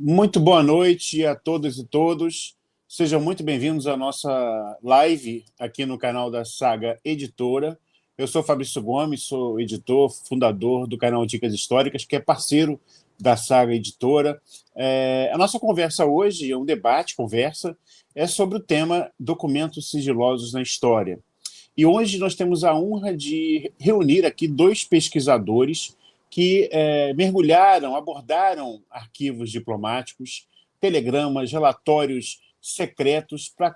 Muito boa noite a todas e todos. Sejam muito bem-vindos à nossa live aqui no canal da Saga Editora. Eu sou Fabrício Gomes, sou editor, fundador do canal Dicas Históricas, que é parceiro da Saga Editora. A nossa conversa hoje, é um debate, conversa, é sobre o tema documentos sigilosos na história. E hoje nós temos a honra de reunir aqui dois pesquisadores que mergulharam, abordaram arquivos diplomáticos, telegramas, relatórios secretos para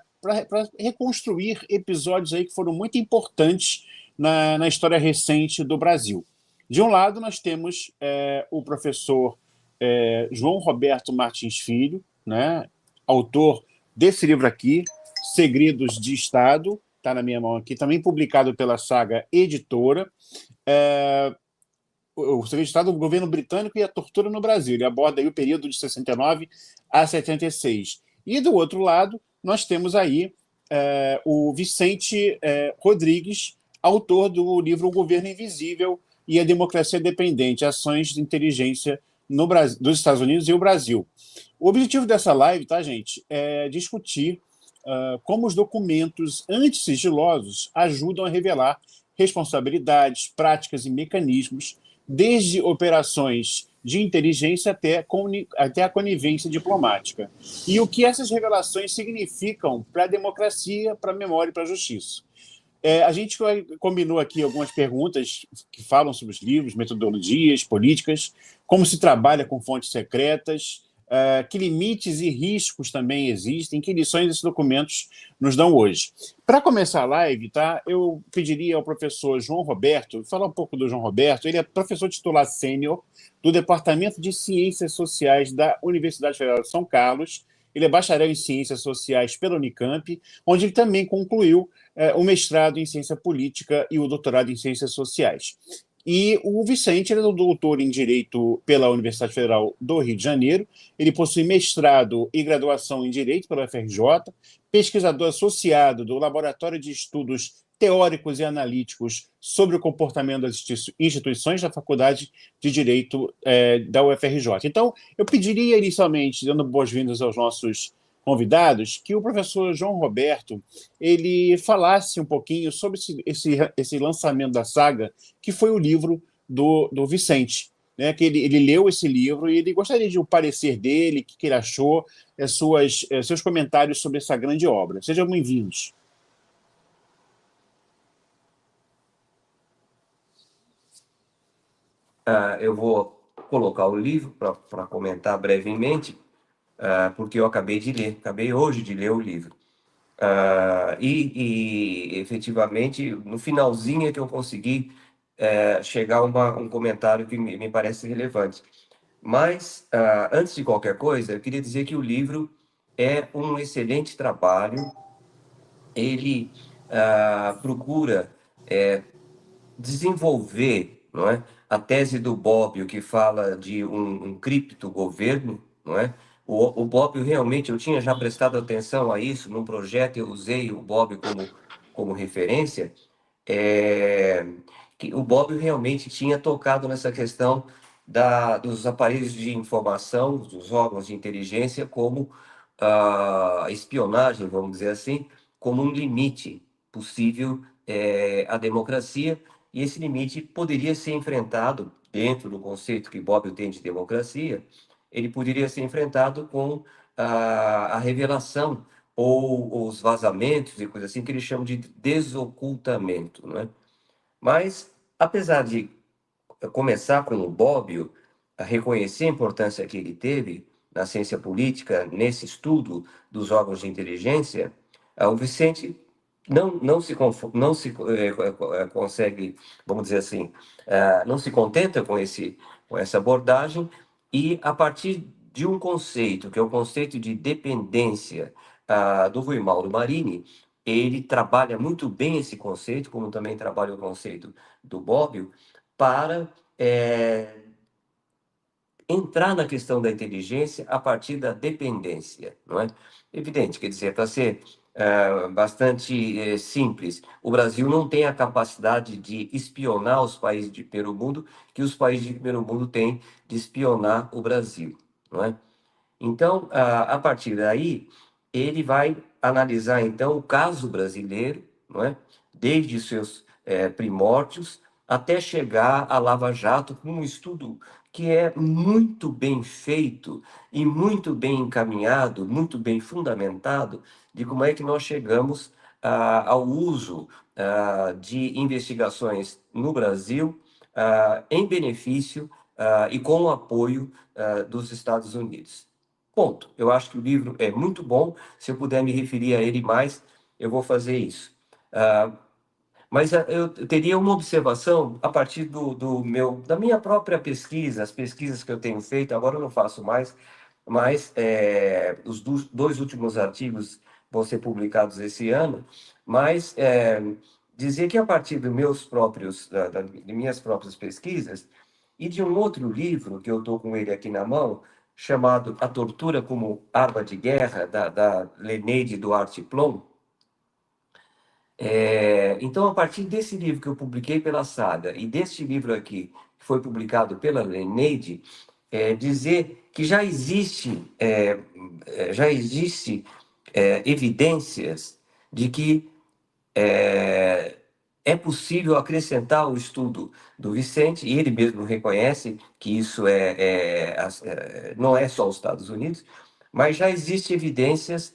reconstruir episódios aí que foram muito importantes na história recente do Brasil. De um lado, nós temos o professor João Roberto Martins Filho, né, autor desse livro aqui, Segredos de Estado, está na minha mão aqui, também publicado pela Saga Editora. O Segredo de Estado do governo britânico e a tortura no Brasil. Ele aborda aí o período de 69 a 76. E, do outro lado, nós temos aí o Vicente Rodrigues, autor do livro O Governo Invisível e a Democracia Dependente, Ações de Inteligência no Brasil, dos Estados Unidos e o Brasil. O objetivo dessa live, tá, gente, é discutir como os documentos antisigilosos ajudam a revelar responsabilidades, práticas e mecanismos, desde operações de inteligência até a conivência diplomática. E o que essas revelações significam para a democracia, para a memória e para a justiça. A gente combinou aqui algumas perguntas que falam sobre os livros, metodologias, políticas, como se trabalha com fontes secretas, que limites e riscos também existem, que lições esses documentos nos dão hoje. Para começar a live, tá, eu pediria ao professor João Roberto, falar um pouco do João Roberto. Ele é professor titular sênior do Departamento de Ciências Sociais da Universidade Federal de São Carlos. Ele é bacharel em Ciências Sociais pela Unicamp, onde ele também concluiu o mestrado em Ciência Política e o doutorado em Ciências Sociais. E o Vicente ele é doutor em Direito pela Universidade Federal do Rio de Janeiro. Ele possui mestrado e graduação em Direito pela UFRJ, pesquisador associado do Laboratório de Estudos Teóricos e Analíticos sobre o Comportamento das Instituições da Faculdade de Direito da UFRJ. Então, eu pediria inicialmente, dando boas-vindas aos nossos convidados, que o professor João Roberto ele falasse um pouquinho sobre esse lançamento da saga, que foi o livro do Vicente, né, que ele leu esse livro e ele gostaria de o parecer dele, o que ele achou, seus comentários sobre essa grande obra. Sejam bem-vindos. Eu vou colocar o livro para comentar brevemente, porque eu acabei hoje de ler o livro. Efetivamente, no finalzinho é que eu consegui chegar a um comentário que me parece relevante. Mas, antes de qualquer coisa, eu queria dizer que o livro é um excelente trabalho. Ele procura desenvolver, não é, a tese do Bobbio, que fala de um criptogoverno, não é? O Bobbio realmente, eu tinha já prestado atenção a isso num projeto, eu usei o Bobbio como referência, que o Bobbio realmente tinha tocado nessa questão dos aparelhos de informação, dos órgãos de inteligência, como a espionagem, vamos dizer assim, como um limite possível à democracia, e esse limite poderia ser enfrentado, dentro do conceito que Bobbio tem de democracia, ele poderia ser enfrentado com a revelação ou os vazamentos e coisas assim, que eles chamam de desocultamento, não é? Mas, apesar de começar com o Bobbio, a reconhecer a importância que ele teve na ciência política, nesse estudo dos órgãos de inteligência, o Vicente não se consegue, vamos dizer assim, não se contenta com essa abordagem, e a partir de um conceito, que é o conceito de dependência do Rui Mauro Marini, ele trabalha muito bem esse conceito, como também trabalha o conceito do Bobbio, para entrar na questão da inteligência a partir da dependência, não é? Evidente, quer dizer, para ser bastante simples, o Brasil não tem a capacidade de espionar os países de primeiro mundo que os países de primeiro mundo têm de espionar o Brasil, não é? Então, a partir daí, ele vai analisar, então, o caso brasileiro, não é? Desde seus primórdios até chegar à Lava Jato, com um estudo que é muito bem feito e muito bem encaminhado, muito bem fundamentado, de como é que nós chegamos ao uso de investigações no Brasil em benefício e com o apoio dos Estados Unidos. Ponto. Eu acho que o livro é muito bom. Se eu puder me referir a ele mais, eu vou fazer isso. Ah, mas eu teria uma observação a partir da minha própria pesquisa, as pesquisas que eu tenho feito, agora eu não faço mais, mas os dois últimos artigos vão ser publicados esse ano, mas dizer que a partir dos meus próprios, de minhas próprias pesquisas e de um outro livro, que eu estou com ele aqui na mão, chamado A Tortura como Arma de Guerra, da Leneide Duarte Plon. Então, a partir desse livro que eu publiquei pela Saga e deste livro aqui, que foi publicado pela Leneide, dizer que já existe evidências de que é possível acrescentar o estudo do Vicente, e ele mesmo reconhece que isso não é só os Estados Unidos, mas já existem evidências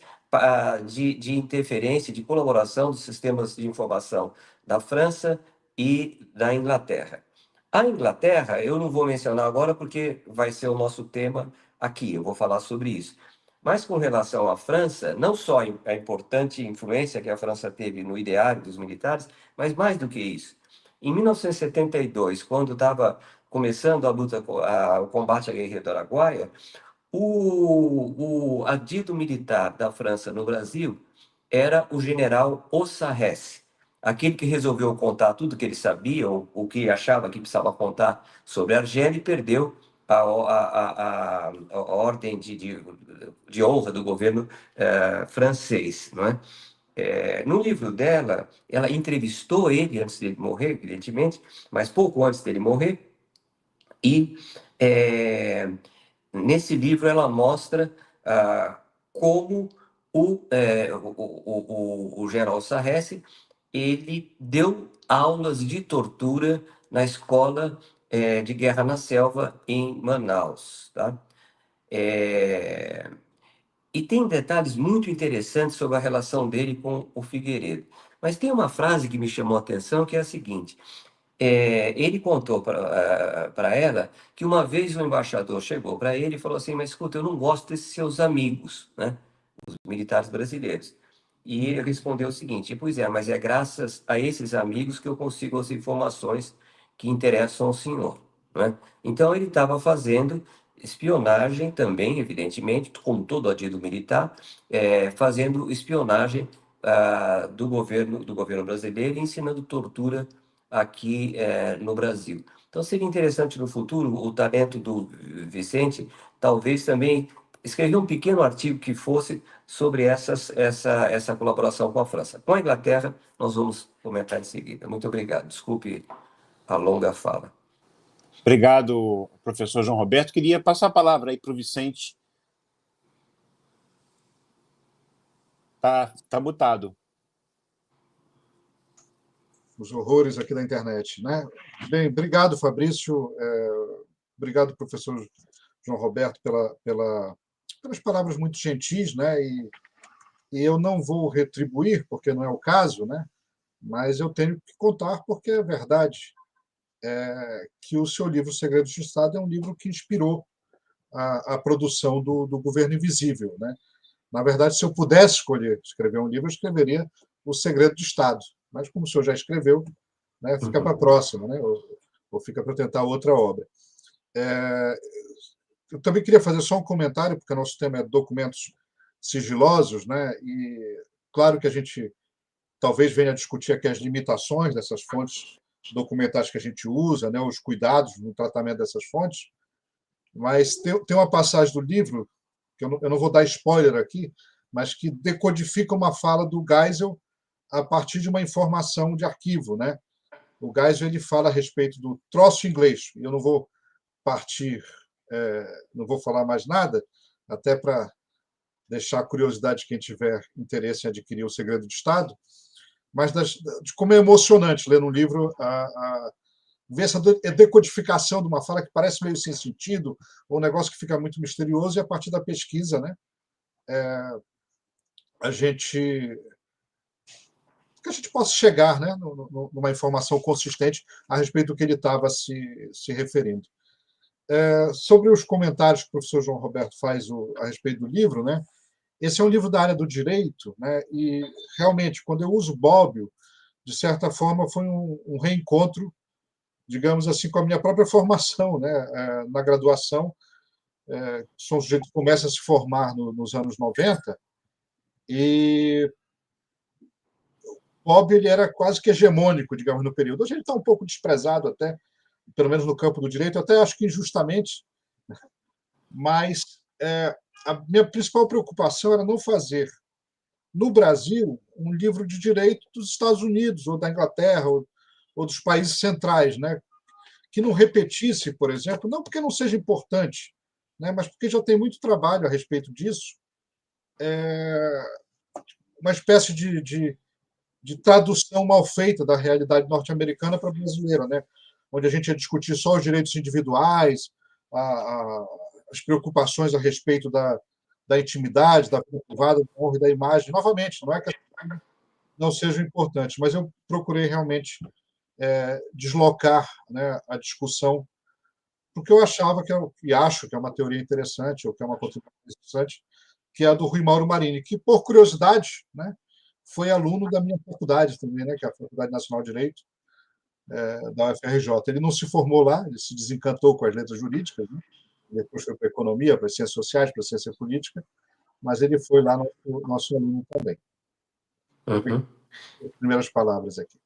de interferência, de colaboração dos sistemas de informação da França e da Inglaterra. A Inglaterra, eu não vou mencionar agora porque vai ser o nosso tema aqui, eu vou falar sobre isso. Mas com relação à França, não só a importante influência que a França teve no ideário dos militares, mas mais do que isso. Em 1972, quando estava começando a luta, o combate à guerrilha do Araguaia, o adido militar da França no Brasil era o general Ossarès, aquele que resolveu contar tudo que ele sabia, ou o que achava que precisava contar sobre a Argélia, e perdeu a ordem de honra do governo francês, não é? No livro dela, ela entrevistou ele antes dele morrer, evidentemente, mas pouco antes dele morrer, e nesse livro ela mostra como o general Sarresi ele deu aulas de tortura na escola de guerra na selva em Manaus, tá? E tem detalhes muito interessantes sobre a relação dele com o Figueiredo. Mas tem uma frase que me chamou a atenção, que é a seguinte: ele contou para ela que uma vez o embaixador chegou para ele e falou assim: mas escuta, eu não gosto desses seus amigos, né? Os militares brasileiros. E ele respondeu o seguinte: pois é, mas é graças a esses amigos que eu consigo as informações que interessam ao senhor, né? Então ele estava fazendo espionagem também, evidentemente, como todo adido militar, fazendo espionagem do governo brasileiro e ensinando tortura aqui no Brasil. Então seria interessante no futuro o talento do Vicente, talvez também escrever um pequeno artigo que fosse sobre essa colaboração com a França. Com a Inglaterra, nós vamos comentar em seguida. Muito obrigado. Desculpe a longa fala. Obrigado, professor João Roberto. Queria passar a palavra aí para o Vicente. Tá mutado. Os horrores aqui da internet, né? Bem, obrigado, Fabrício. Obrigado, professor João Roberto, pelas palavras muito gentis, né? E eu não vou retribuir, porque não é o caso, né? Mas eu tenho que contar, porque é verdade que o seu livro Segredos de Estado é um livro que inspirou a produção do Governo Invisível, né? Na verdade, se eu pudesse escrever um livro, eu escreveria O Segredo de Estado. Mas, como o senhor já escreveu, né, fica para a próxima, né? Ou fica para tentar outra obra. Eu também queria fazer só um comentário, porque o nosso tema é documentos sigilosos, né? E claro que a gente talvez venha a discutir aqui as limitações dessas fontes documentais que a gente usa, né? Os cuidados no tratamento dessas fontes, mas tem uma passagem do livro, que eu não vou dar spoiler aqui, mas que decodifica uma fala do Geisel a partir de uma informação de arquivo, né? O Geisel ele fala a respeito do troço inglês, e eu não vou partir, não vou falar mais nada, até para deixar a curiosidade de quem tiver interesse em adquirir O Segredo de Estado, mas de como é emocionante ler no livro ver essa decodificação de uma fala que parece meio sem sentido, ou um negócio que fica muito misterioso, e a partir da pesquisa, né, a gente que a gente possa chegar, né, numa informação consistente a respeito do que ele estava se referindo. Sobre os comentários que o professor João Roberto faz a respeito do livro, né, esse é um livro da área do direito, né, e realmente, quando eu uso Bobbio, de certa forma, foi um reencontro, digamos assim, com a minha própria formação, né, na graduação. Sou um sujeito que começa a se formar nos anos 90, e Bobbio ele era quase que hegemônico, digamos, no período. Hoje ele está um pouco desprezado até, pelo menos no campo do direito, até acho que injustamente, mas a minha principal preocupação era não fazer, no Brasil, um livro de direito dos Estados Unidos, ou da Inglaterra, ou dos países centrais, né? Que não repetisse, por exemplo, não porque não seja importante, né? Mas porque já tem muito trabalho a respeito disso, uma espécie de tradução mal feita da realidade norte-americana para a brasileira, né? Onde a gente ia discutir só os direitos individuais, as preocupações a respeito da intimidade, da vida privada, da honra e da imagem. Novamente, não é que não sejam importantes, mas eu procurei realmente deslocar, né, a discussão, porque eu achava e acho que é uma teoria interessante, ou que é uma contribuição interessante, que é a do Rui Mauro Marini, que, por curiosidade, né, foi aluno da minha faculdade também, né, que é a Faculdade Nacional de Direito, da UFRJ. Ele não se formou lá, ele se desencantou com as letras jurídicas, né? Depois foi para a economia, para as ciências sociais, para a ciência política, mas ele foi lá nosso aluno também. Uhum. As primeiras palavras aqui.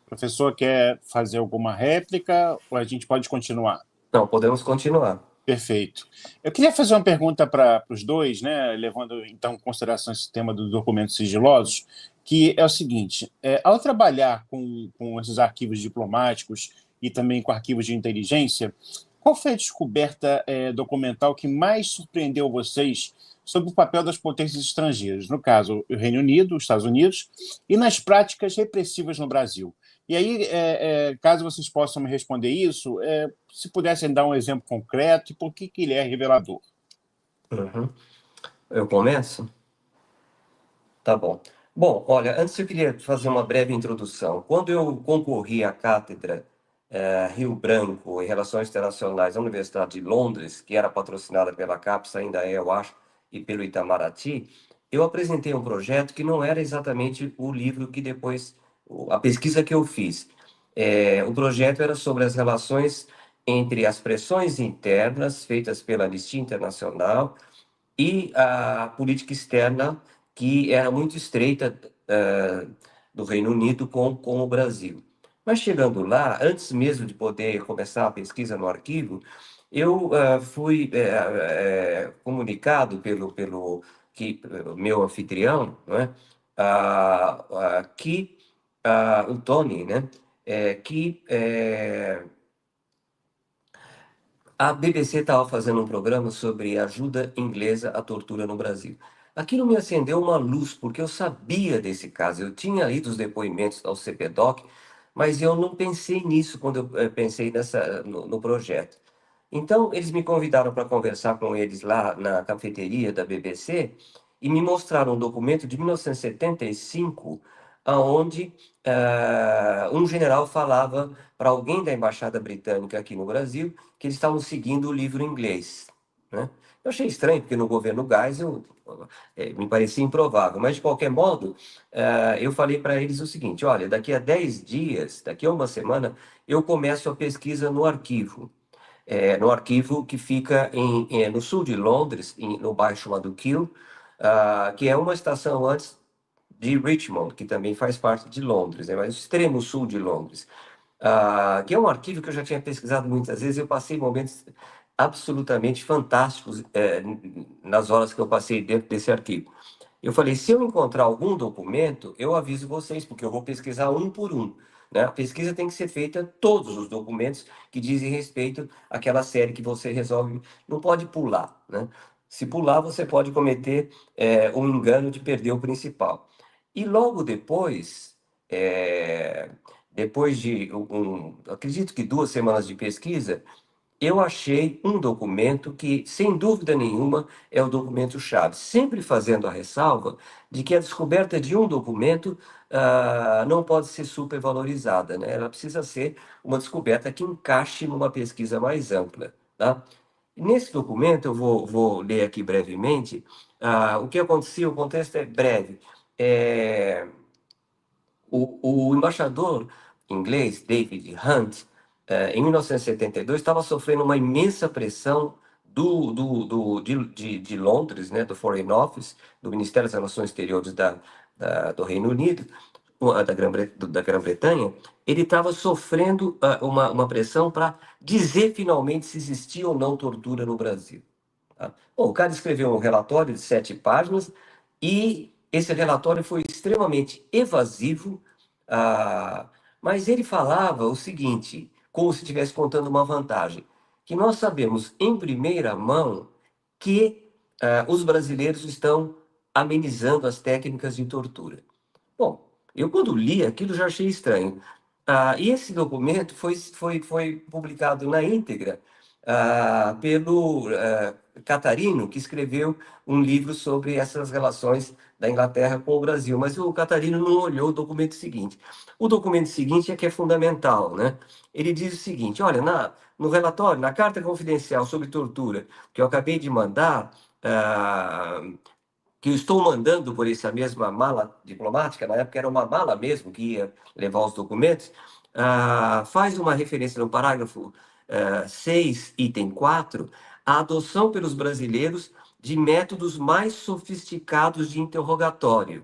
O professor quer fazer alguma réplica ou a gente pode continuar? Não, podemos continuar. Perfeito. Eu queria fazer uma pergunta para os dois, né, levando então em consideração esse tema dos documentos sigilosos, que é o seguinte: ao trabalhar com esses arquivos diplomáticos e também com arquivos de inteligência, qual foi a descoberta documental que mais surpreendeu vocês sobre o papel das potências estrangeiras, no caso, o Reino Unido, os Estados Unidos, e nas práticas repressivas no Brasil? E aí, caso vocês possam me responder isso, se pudessem dar um exemplo concreto e por que ele é revelador. Uhum. Eu começo? Tá bom. Bom, olha, antes eu queria fazer uma breve introdução. Quando eu concorri à cátedra Rio Branco em Relações Internacionais da Universidade de Londres, que era patrocinada pela CAPES, ainda é, eu acho, e pelo Itamaraty, eu apresentei um projeto que não era exatamente o livro que depois, a pesquisa que eu fiz. O projeto era sobre as relações entre as pressões internas feitas pela Anistia Internacional e a política externa, que era muito estreita, do Reino Unido com o Brasil. Mas chegando lá, antes mesmo de poder começar a pesquisa no arquivo, eu fui comunicado pelo meu anfitrião, não é? Que o Tony, né? Que a BBC estava fazendo um programa sobre ajuda inglesa à tortura no Brasil. Aquilo me acendeu uma luz, porque eu sabia desse caso. Eu tinha lido os depoimentos ao CPDOC, mas eu não pensei nisso quando eu pensei no projeto. Então, eles me convidaram para conversar com eles lá na cafeteria da BBC e me mostraram um documento de 1975, onde um general falava para alguém da Embaixada Britânica aqui no Brasil que eles estavam seguindo o livro inglês, né? Eu achei estranho, porque no governo Geisel me parecia improvável, mas de qualquer modo, eu falei para eles o seguinte: olha, daqui a 10 dias, daqui a uma semana, eu começo a pesquisa no arquivo. No arquivo que fica no sul de Londres, no bairro chamado Kew, que é uma estação antes de Richmond, que também faz parte de Londres, né, mas o extremo sul de Londres. Que é um arquivo que eu já tinha pesquisado muitas vezes. Eu passei momentos absolutamente fantásticos nas horas que eu passei dentro desse arquivo. Eu falei, se eu encontrar algum documento, eu aviso vocês, porque eu vou pesquisar um por um. né? A pesquisa tem que ser feita todos os documentos que dizem respeito àquela série que você resolve. Não pode pular, né? Se pular, você pode cometer um engano de perder o principal. E logo depois, depois de acredito que 2 semanas de pesquisa, eu achei um documento que, sem dúvida nenhuma, é o documento-chave, sempre fazendo a ressalva de que a descoberta de um documento não pode ser supervalorizada, né? Ela precisa ser uma descoberta que encaixe numa pesquisa mais ampla, tá? Nesse documento, eu vou ler aqui brevemente o que aconteceu, o contexto é breve. É, o embaixador inglês, David Hunt, em 1972, estava sofrendo uma imensa pressão de Londres, né, do Foreign Office, do Ministério das Relações Exteriores do Reino Unido, da Grã-Bretanha. Ele estava sofrendo uma pressão para dizer finalmente se existia ou não tortura no Brasil. Tá? Bom, o cara escreveu um relatório de 7 páginas e esse relatório foi extremamente evasivo, ah, mas ele falava o seguinte, como se estivesse contando uma vantagem, que nós sabemos em primeira mão que os brasileiros estão amenizando as técnicas de tortura. Bom, eu quando li aquilo já achei estranho. E esse documento foi publicado na íntegra pelo Catarino, que escreveu um livro sobre essas relações da Inglaterra com o Brasil. Mas o Catarino não olhou o documento seguinte. O documento seguinte é que é fundamental, né? Ele diz o seguinte: olha, no relatório, na carta confidencial sobre tortura que eu acabei de mandar, que eu estou mandando por essa mesma mala diplomática, na época era uma mala mesmo que ia levar os documentos, faz uma referência no parágrafo 6, item 4, a adoção pelos brasileiros de métodos mais sofisticados de interrogatório.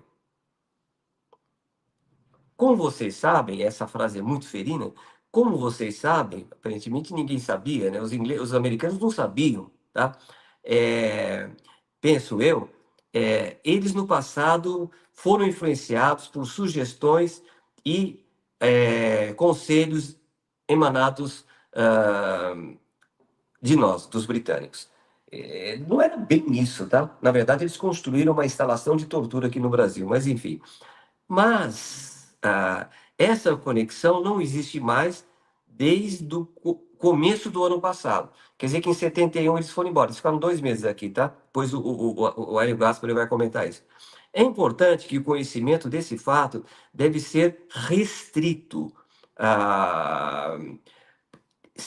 Como vocês sabem, essa frase é muito ferina, como vocês sabem, aparentemente ninguém sabia, né? Os americanos não sabiam, tá? Penso eu, eles no passado foram influenciados por sugestões e conselhos emanados de nós, dos britânicos. Não era bem isso, tá? Na verdade, eles construíram uma instalação de tortura aqui no Brasil, mas enfim. Mas essa conexão não existe mais desde o começo do ano passado. Quer dizer que em 71 eles foram embora. Eles ficaram 2 meses aqui, tá? Depois o Hélio Gaspari vai comentar isso. É importante que o conhecimento desse fato deve ser restrito.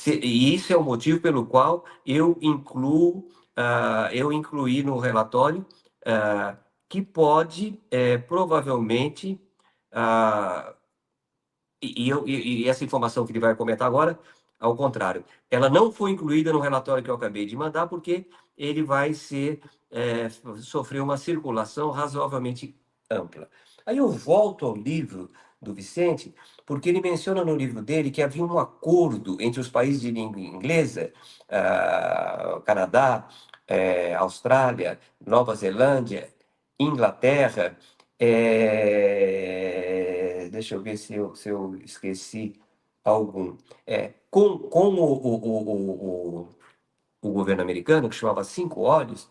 E isso é o motivo pelo qual eu incluí no relatório que pode, provavelmente, e essa informação que ele vai comentar agora, ao contrário, ela não foi incluída no relatório que eu acabei de mandar, porque ele vai sofrer uma circulação razoavelmente ampla. Aí eu volto ao livro do Vicente, porque ele menciona no livro dele que havia um acordo entre os países de língua inglesa, Canadá, Austrália, Nova Zelândia, Inglaterra, deixa eu ver se eu esqueci algum. Com o governo americano, que chamava Cinco Olhos,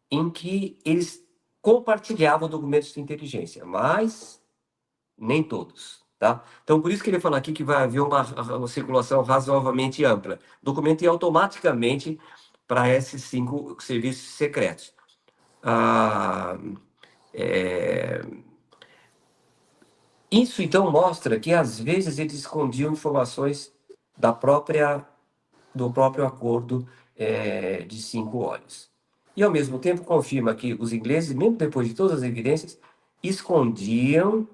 em que eles compartilhavam documentos de inteligência, mas nem todos. Tá? Então, por isso que ele fala aqui que vai haver uma circulação razoavelmente ampla. Documento ia automaticamente para esses 5 serviços secretos. Isso, então, mostra que, às vezes, eles escondiam informações do próprio acordo de 5 olhos. E, ao mesmo tempo, confirma que os ingleses, mesmo depois de todas as evidências, escondiam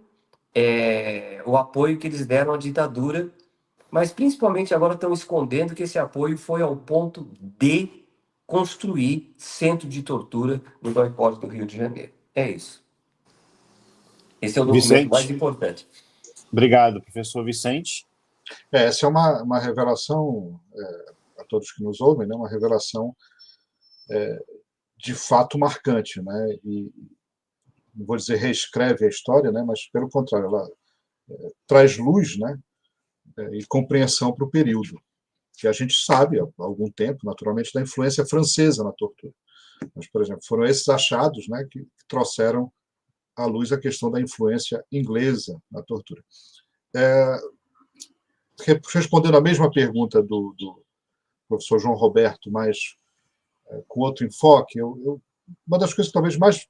o apoio que eles deram à ditadura, mas, principalmente, agora estão escondendo que esse apoio foi ao ponto de construir centro de tortura no boicote do Rio de Janeiro. É isso. Esse é o documento mais Vicente, importante. obrigado, professor Vicente. Essa é uma revelação, a todos que nos ouvem, né, uma revelação de fato marcante, né, e não vou dizer reescreve a história, né, mas pelo contrário, ela traz luz, né, e compreensão para o período, que a gente sabe há algum tempo, naturalmente, da influência francesa na tortura. Mas, por exemplo, foram esses achados, né, que trouxeram à luz a questão da influência inglesa na tortura. Respondendo a mesma pergunta do professor João Roberto, mas com outro enfoque, uma das coisas que talvez mais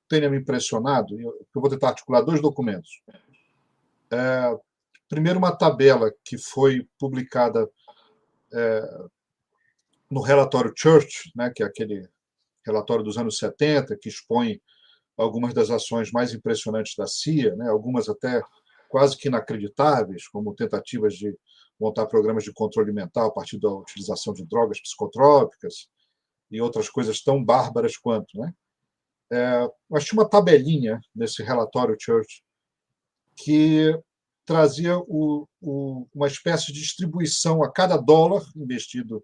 tenha me impressionado, eu vou tentar articular 2 documentos. Primeiro, uma tabela que foi publicada no relatório Church, né, que é aquele relatório dos anos 70, que expõe algumas das ações mais impressionantes da CIA, né, algumas até quase que inacreditáveis, como tentativas de montar programas de controle mental a partir da utilização de drogas psicotrópicas e outras coisas tão bárbaras quanto, né? Mas tinha uma tabelinha nesse relatório Church que trazia uma espécie de distribuição a cada dólar investido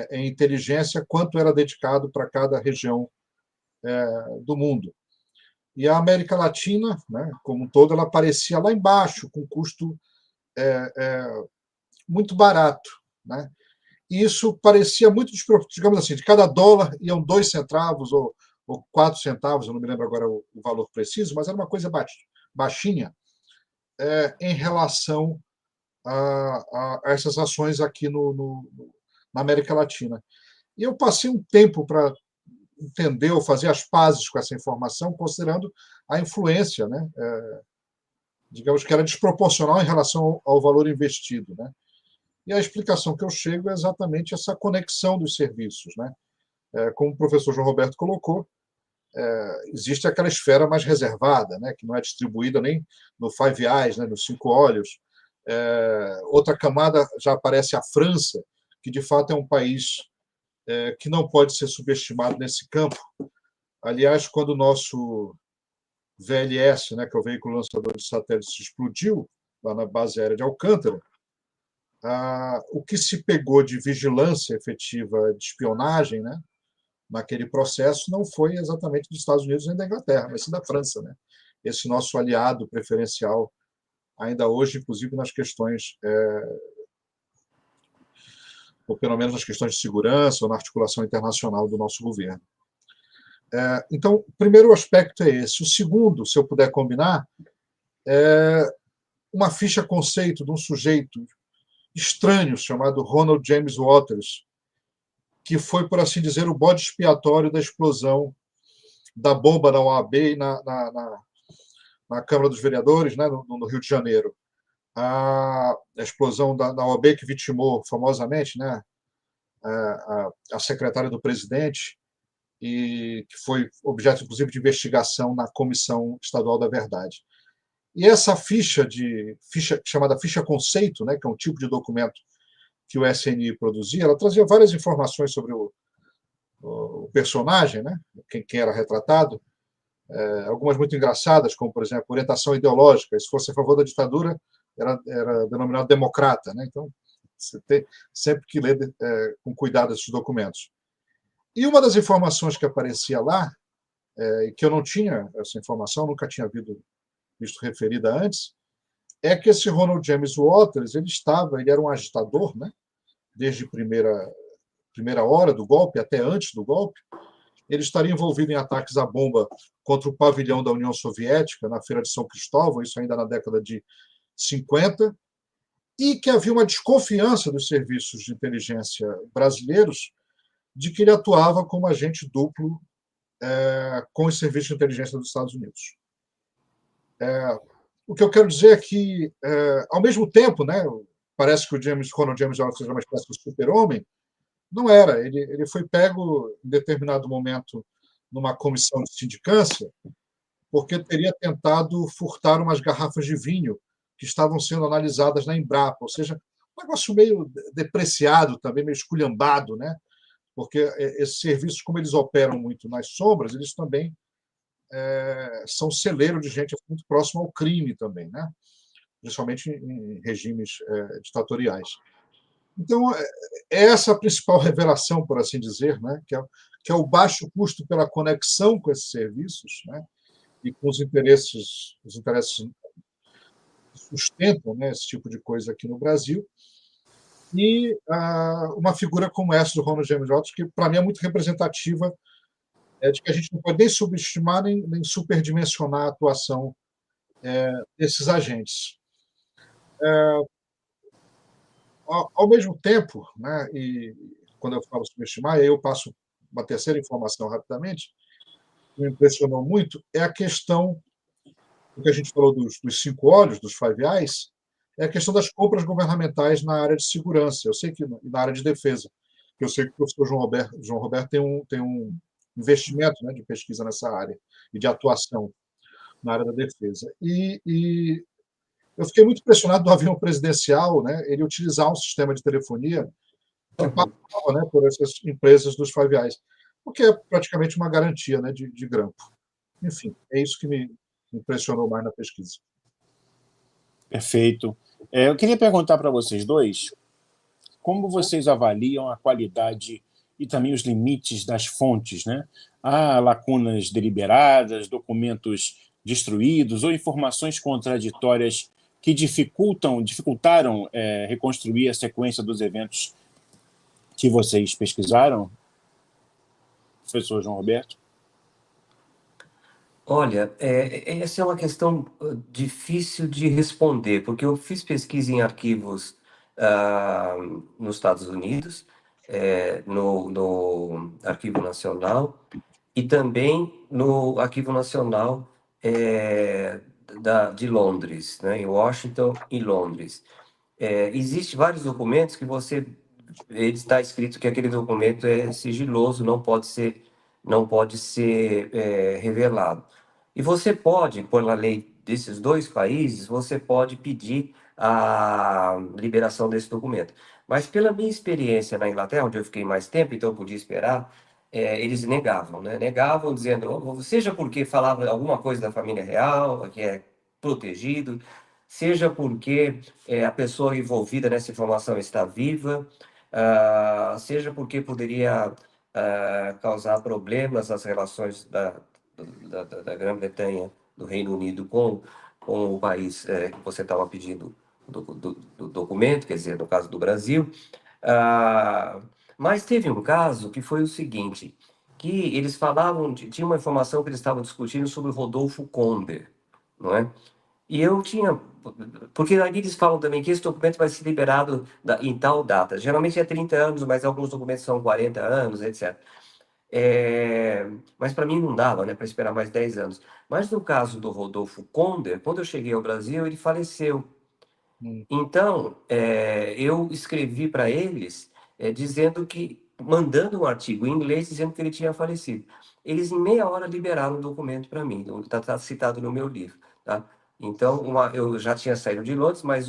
em inteligência, quanto era dedicado para cada região do mundo. E a América Latina, né, como um todo, ela aparecia lá embaixo, com custo muito barato, né? E isso parecia muito, digamos assim, de cada dólar iam 2 centavos ou 4 centavos, eu não me lembro agora o valor preciso, mas era uma coisa baixinha em relação a essas ações aqui na América Latina. E eu passei um tempo para entender ou fazer as pazes com essa informação, considerando a influência, né, digamos que era desproporcional em relação ao valor investido, né? E a explicação que eu chego é exatamente essa conexão dos serviços, né? Como o professor João Roberto colocou, existe aquela esfera mais reservada, né, que não é distribuída nem no Five Eyes, né, nos 5 olhos. Outra camada já aparece a França, que de fato é um país que não pode ser subestimado nesse campo. Aliás, quando o nosso VLS, né, que é o veículo lançador de satélites, explodiu lá na base aérea de Alcântara, o que se pegou de vigilância efetiva de espionagem, né, naquele processo não foi exatamente dos Estados Unidos nem da Inglaterra, mas sim da França, né? Esse nosso aliado preferencial, ainda hoje, inclusive nas questões, ou pelo menos nas questões de segurança ou na articulação internacional do nosso governo. Então, o primeiro aspecto é esse. O segundo, se eu puder combinar, é uma ficha conceito de um sujeito estranho chamado Ronald James Waters, que foi, por assim dizer, o bode expiatório da explosão da bomba na OAB e na Câmara dos Vereadores, né, no Rio de Janeiro. A explosão da OAB que vitimou famosamente, né, a secretária do presidente, e que foi objeto, inclusive, de investigação na Comissão Estadual da Verdade. E essa ficha chamada ficha conceito, né, que é um tipo de documento que o SNI produzia, ela trazia várias informações sobre o personagem, né, quem era retratado, algumas muito engraçadas, como, por exemplo, orientação ideológica. Se fosse a favor da ditadura, era denominado democrata, né? Então, você tem sempre que ler com cuidado esses documentos. E uma das informações que aparecia lá, e que eu não tinha essa informação, nunca tinha visto referida antes, é que esse Ronald James Waters, ele era um agitador, né? Desde primeira hora do golpe, até antes do golpe. Ele estaria envolvido em ataques à bomba contra o pavilhão da União Soviética, na Feira de São Cristóvão, isso ainda na década de 50, e que havia uma desconfiança dos serviços de inteligência brasileiros de que ele atuava como agente duplo com os serviços de inteligência dos Estados Unidos. O que eu quero dizer é que, ao mesmo tempo, né, parece que o Ronald James Waters era uma espécie de super-homem. Não era. Ele foi pego, em determinado momento, numa comissão de sindicância, porque teria tentado furtar umas garrafas de vinho que estavam sendo analisadas na Embrapa, ou seja, um negócio meio depreciado também, meio esculhambado, né? Porque esses serviços, como eles operam muito nas sombras, eles também são celeiro de gente muito próxima ao crime também, né? Principalmente em regimes ditatoriais. Então, é essa a principal revelação, por assim dizer, né? que é o baixo custo pela conexão com esses serviços, né? E com os interesses sustentam, né, esse tipo de coisa aqui no Brasil, e uma figura como essa do Ronald James Watts, que para mim é muito representativa de que a gente não pode nem subestimar nem superdimensionar a atuação desses agentes. Ao mesmo tempo, né, e quando eu falo subestimar, aí eu passo uma terceira informação rapidamente, que me impressionou muito, é a questão do que a gente falou dos 5 olhos, dos Five Eyes, é a questão das compras governamentais na área de segurança, eu sei que na área de defesa, eu sei que o professor João Roberto tem um investimento, né, de pesquisa nessa área e de atuação na área da defesa. E eu fiquei muito impressionado do avião presidencial, né, ele utilizar um sistema de telefonia que passava, né, por essas empresas dos Five Eyes, o que é praticamente uma garantia, né, de grampo. Enfim, é isso que me impressionou mais na pesquisa. Perfeito. Eu queria perguntar para vocês dois como vocês avaliam a qualidade e também os limites das fontes, né? Há lacunas deliberadas, documentos destruídos ou informações contraditórias que dificultaram reconstruir a sequência dos eventos que vocês pesquisaram, professor João Roberto? Olha, essa é uma questão difícil de responder, porque eu fiz pesquisa em arquivos ah, nos Estados Unidos, no Arquivo Nacional, e também no Arquivo Nacional de Londres, né, em Washington e Londres. Existe vários documentos que ele está escrito que aquele documento é sigiloso, não pode ser revelado. E você pode, por lei desses dois países, você pode pedir a liberação desse documento. Mas pela minha experiência na Inglaterra, onde eu fiquei mais tempo, então eu podia esperar, eles negavam, né? Negavam dizendo, seja porque falava alguma coisa da família real, que é protegido, seja porque a pessoa envolvida nessa informação está viva, seja porque poderia causar problemas nas relações da Grã-Bretanha, do Reino Unido, com o país que você estava pedindo do documento, quer dizer, no caso do Brasil. Mas teve um caso que foi o seguinte, que eles falavam, tinha uma informação que eles estavam discutindo sobre o Rodolfo Konder, não é? E eu tinha. Porque ali eles falam também que esse documento vai ser liberado em tal data. Geralmente é 30 anos, mas alguns documentos são 40 anos, etc. Mas para mim não dava, né, para esperar mais 10 anos. Mas no caso do Rodolfo Konder, quando eu cheguei ao Brasil, ele faleceu. Então, eu escrevi para eles dizendo que, mandando um artigo em inglês dizendo que ele tinha falecido. Eles, em meia hora, liberaram o documento para mim, está citado no meu livro. Tá? Então, eu já tinha saído de Londres, mas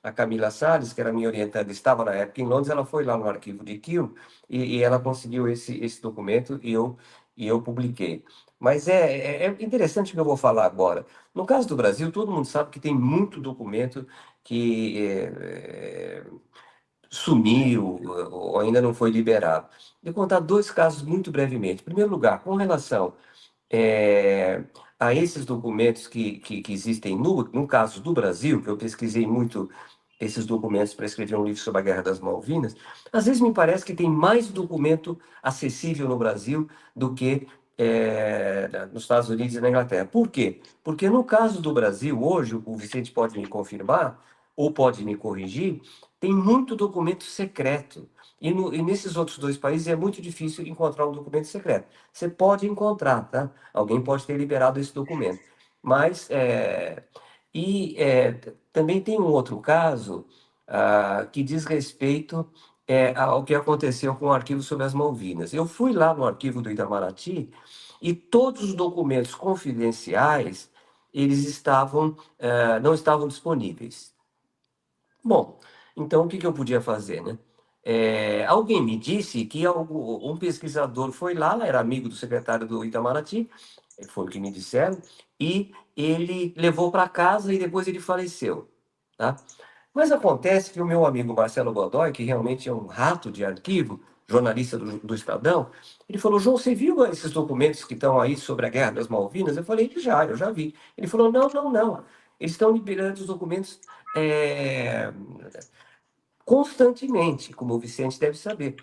a Camila Salles, que era minha orientanda, estava na época em Londres, ela foi lá no arquivo de Kew e ela conseguiu esse documento e eu publiquei. Mas é interessante o que eu vou falar agora. No caso do Brasil, todo mundo sabe que tem muito documento que sumiu ou ainda não foi liberado. Vou contar dois casos muito brevemente. Em primeiro lugar, com relação é, a esses documentos que existem no caso do Brasil, que eu pesquisei muito esses documentos para escrever um livro sobre a Guerra das Malvinas, às vezes me parece que tem mais documento acessível no Brasil do que nos Estados Unidos e na Inglaterra. Por quê? Porque no caso do Brasil, hoje, o Vicente pode me confirmar, ou pode me corrigir, tem muito documento secreto. E nesses outros dois países é muito difícil encontrar um documento secreto. Você pode encontrar, tá? Alguém pode ter liberado esse documento. Mas, também tem um outro caso que diz respeito ao que aconteceu com o arquivo sobre as Malvinas. Eu fui lá no arquivo do Itamaraty e todos os documentos confidenciais, eles não estavam disponíveis. Bom, então o que eu podia fazer, né? Alguém me disse que um pesquisador foi lá, era amigo do secretário do Itamaraty, foi o que me disseram, e ele levou para casa e depois ele faleceu, tá? Mas acontece que o meu amigo Marcelo Godoy, que realmente é um rato de arquivo, jornalista do Estadão, ele falou, João, você viu esses documentos que estão aí sobre a Guerra das Malvinas? Eu falei, eu já vi. Ele falou, não, não, não. eles estão liberando os documentos constantemente, como o Vicente deve saber.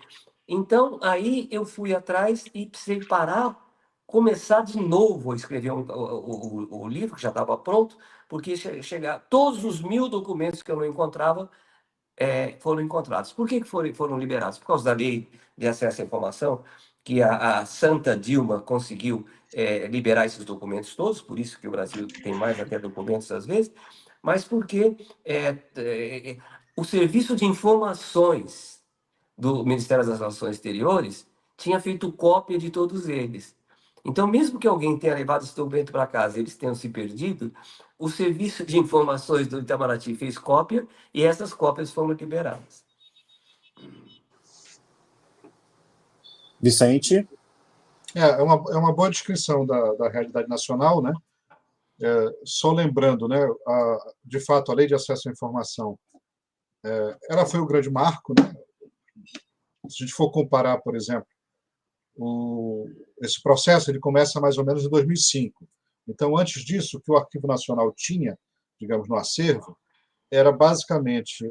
Então, aí eu fui atrás e precisei parar, começar de novo a escrever o livro, que já estava pronto, porque chegar todos os 1000 documentos que eu não encontrava foram encontrados. Por que foram liberados? Por causa da lei de acesso à informação, que a Santa Dilma conseguiu liberar esses documentos todos, por isso que o Brasil tem mais até documentos às vezes, mas porque o Serviço de Informações do Ministério das Relações Exteriores tinha feito cópia de todos eles. Então, mesmo que alguém tenha levado esse documento para casa e eles tenham se perdido, o Serviço de Informações do Itamaraty fez cópia e essas cópias foram liberadas. Vicente? É uma boa descrição da realidade nacional, né? Só lembrando, né? De fato, a Lei de Acesso à Informação, ela foi o grande marco, né? Se a gente for comparar, por exemplo, esse processo ele começa mais ou menos em 2005. Então, antes disso, o que o Arquivo Nacional tinha, digamos, no acervo, era basicamente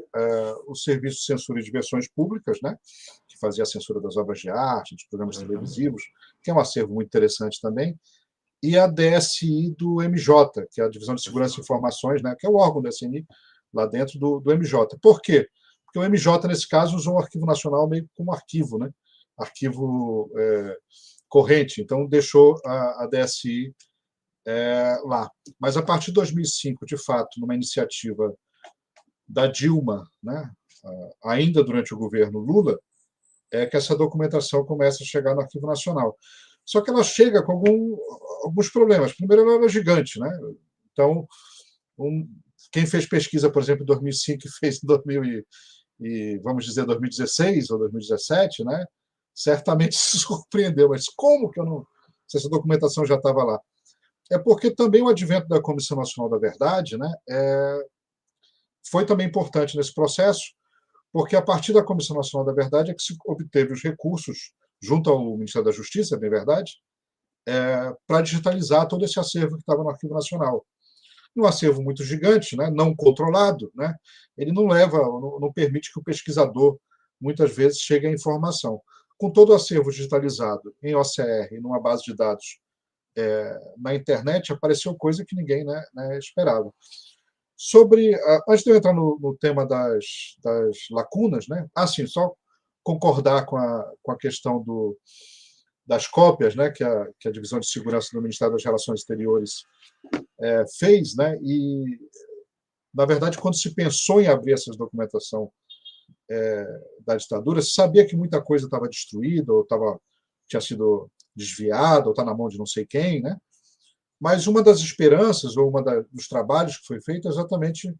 o Serviço de Censura de Versões Públicas, né, que fazia a censura das obras de arte, dos programas televisivos, que é um acervo muito interessante também, e a DSI do MJ, que é a Divisão de Segurança e Informações, né, que é o órgão da SNI lá dentro do MJ. Por quê? Porque o MJ, nesse caso, usou o Arquivo Nacional meio como arquivo, né? Arquivo corrente, então deixou a DSI lá. Mas a partir de 2005, de fato, numa iniciativa da Dilma, né, ainda durante o governo Lula, é que essa documentação começa a chegar no Arquivo Nacional. Só que ela chega com alguns problemas. Primeiro, ela era gigante, né? Então, quem fez pesquisa, por exemplo, em 2005 e fez em vamos dizer 2016 ou 2017, né? Certamente se surpreendeu. Mas como que eu não... Se essa documentação já estava lá? É porque também o advento da Comissão Nacional da Verdade, né, foi também importante nesse processo, porque a partir da Comissão Nacional da Verdade é que se obteve os recursos, junto ao Ministério da Justiça, é bem verdade, para digitalizar todo esse acervo que estava no Arquivo Nacional. Um acervo muito gigante, né, não controlado, né, ele não permite que o pesquisador, muitas vezes, chegue à informação. Com todo o acervo digitalizado em OCR, numa base de dados na internet, apareceu coisa que ninguém esperava. Antes de eu entrar no tema das lacunas, né? Sim, só concordar com a questão das cópias, né? Que a Divisão de Segurança do Ministério das Relações Exteriores fez, né? E, na verdade, quando se pensou em abrir essa documentação da ditadura, se sabia que muita coisa estava destruída, ou tinha sido desviada, ou está na mão de não sei quem, né? Mas uma das esperanças, ou dos trabalhos que foi feito, é exatamente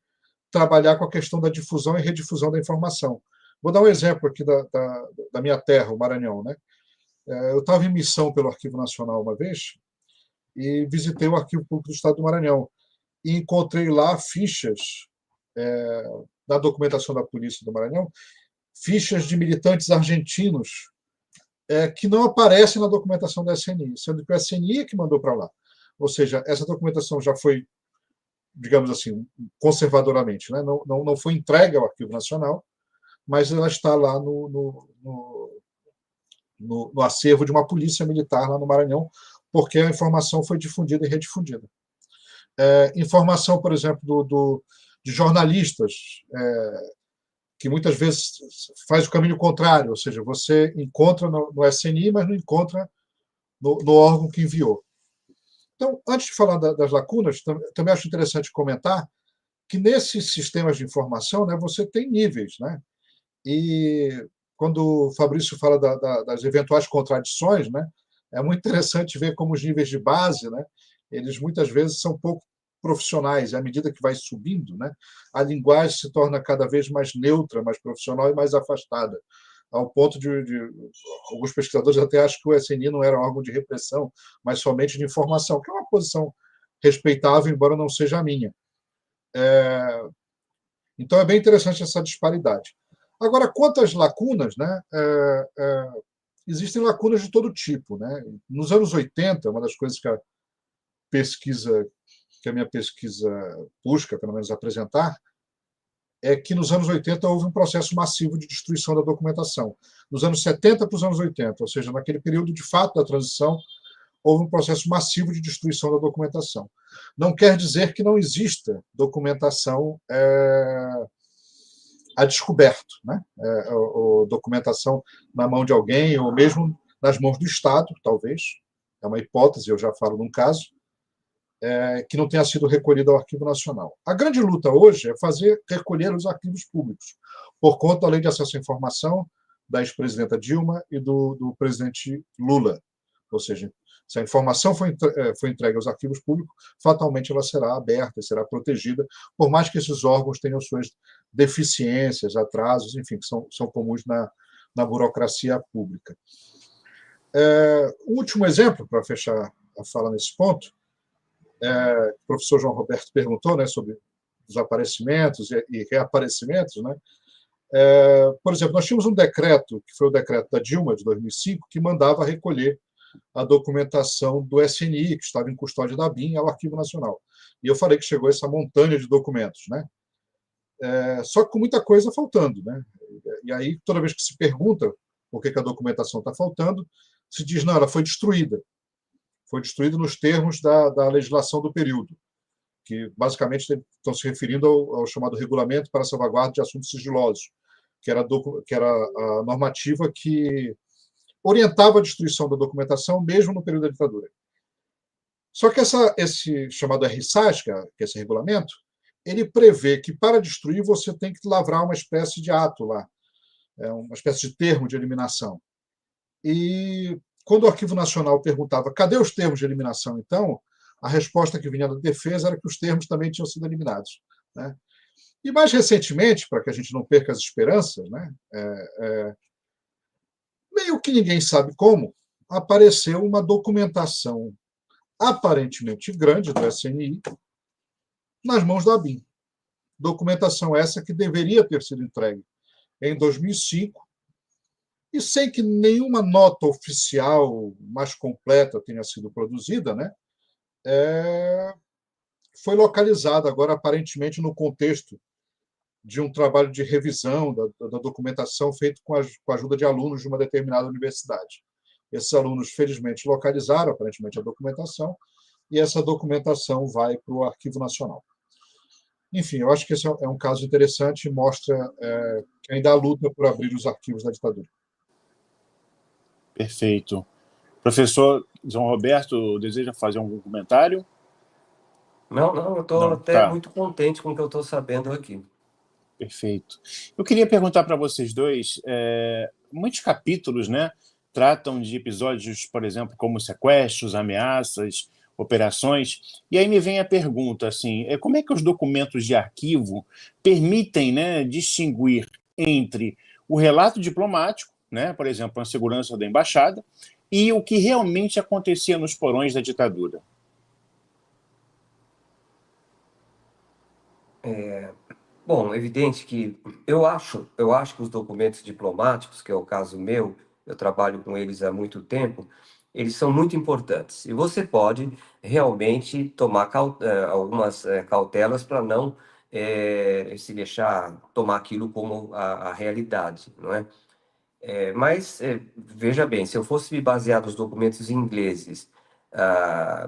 trabalhar com a questão da difusão e redifusão da informação. Vou dar um exemplo aqui da minha terra, o Maranhão, né? Eu estava em missão pelo Arquivo Nacional uma vez e visitei o Arquivo Público do Estado do Maranhão e encontrei lá fichas da documentação da Polícia do Maranhão, fichas de militantes argentinos que não aparecem na documentação da SNI, sendo que a SNI é que mandou para lá. Ou seja, essa documentação já foi, digamos assim, conservadoramente, né? Não foi entregue ao Arquivo Nacional, mas ela está lá no acervo de uma polícia militar lá no Maranhão, porque a informação foi difundida e redifundida. Informação, por exemplo, de jornalistas, que muitas vezes faz o caminho contrário, ou seja, você encontra no SNI, mas não encontra no órgão que enviou. Então, antes de falar das lacunas, também acho interessante comentar que nesses sistemas de informação, né, você tem níveis, né? E quando o Fabrício fala das eventuais contradições, né, é muito interessante ver como os níveis de base, né, eles muitas vezes são pouco profissionais, e à medida que vai subindo, né, a linguagem se torna cada vez mais neutra, mais profissional e mais afastada, ao ponto de alguns pesquisadores até acham que o SNI não era um órgão de repressão, mas somente de informação, que é uma posição respeitável, embora não seja a minha. Então, é bem interessante essa disparidade. Agora, quanto às lacunas, né, existem lacunas de todo tipo, né? Nos anos 80, uma das coisas que a pesquisa que a minha pesquisa busca, pelo menos, apresentar, é que nos anos 80 houve um processo massivo de destruição da documentação. Nos anos 70 para os anos 80, ou seja, naquele período de fato da transição, houve um processo massivo de destruição da documentação. Não quer dizer que não exista documentação a descoberto, né? Ou documentação na mão de alguém, ou mesmo nas mãos do Estado, talvez. É uma hipótese, eu já falo num caso, que não tenha sido recolhido ao Arquivo Nacional. A grande luta hoje é recolher os arquivos públicos, por conta da Lei de Acesso à Informação da ex-presidenta Dilma e do presidente Lula. Ou seja, se a informação for entregue aos arquivos públicos, fatalmente ela será aberta, será protegida, por mais que esses órgãos tenham suas deficiências, atrasos, enfim, que são comuns na burocracia pública. O último exemplo, para fechar a fala nesse ponto, o professor João Roberto perguntou, né, sobre desaparecimentos e reaparecimentos, né? Por exemplo, nós tínhamos um decreto, que foi o decreto da Dilma, de 2005, que mandava recolher a documentação do SNI, que estava em custódia da BIM, ao Arquivo Nacional. E eu falei que chegou essa montanha de documentos, né? Só que com muita coisa faltando, né? E aí, toda vez que se pergunta por que a documentação está faltando, se diz, não, ela foi destruída. Foi destruída nos termos da legislação do período, que basicamente estão se referindo ao chamado Regulamento para a Salvaguarda de Assuntos Sigilosos, que era a normativa que orientava a destruição da documentação mesmo no período da ditadura. Só que esse chamado RSAS, que é esse regulamento, ele prevê que para destruir você tem que lavrar uma espécie de ato lá, uma espécie de termo de eliminação. E quando o Arquivo Nacional perguntava cadê os termos de eliminação, então, a resposta que vinha da defesa era que os termos também tinham sido eliminados, né? E mais recentemente, para que a gente não perca as esperanças, né, meio que ninguém sabe como, apareceu uma documentação aparentemente grande do SNI nas mãos da ABIN. Documentação essa que deveria ter sido entregue em 2005 e sem que nenhuma nota oficial mais completa tenha sido produzida, né? Foi localizada agora aparentemente no contexto de um trabalho de revisão da documentação feito com a ajuda de alunos de uma determinada universidade. Esses alunos, felizmente, localizaram, aparentemente, a documentação, e essa documentação vai para o Arquivo Nacional. Enfim, eu acho que esse é um caso interessante e mostra que ainda há luta por abrir os arquivos da ditadura. Perfeito. Professor João Roberto, deseja fazer algum comentário? Não, eu estou até muito contente com o que eu estou sabendo aqui. Perfeito. Eu queria perguntar para vocês dois, muitos capítulos, né, tratam de episódios, por exemplo, como sequestros, ameaças, operações, e aí me vem a pergunta, assim, como é que os documentos de arquivo permitem, né, distinguir entre o relato diplomático, né, por exemplo, a segurança da embaixada, e o que realmente acontecia nos porões da ditadura? Bom, é evidente que eu acho que os documentos diplomáticos, que é o caso meu, eu trabalho com eles há muito tempo, eles são muito importantes. E você pode realmente tomar algumas cautelas para não se deixar tomar aquilo como a realidade, não é? Mas veja bem, se eu fosse me basear nos documentos ingleses,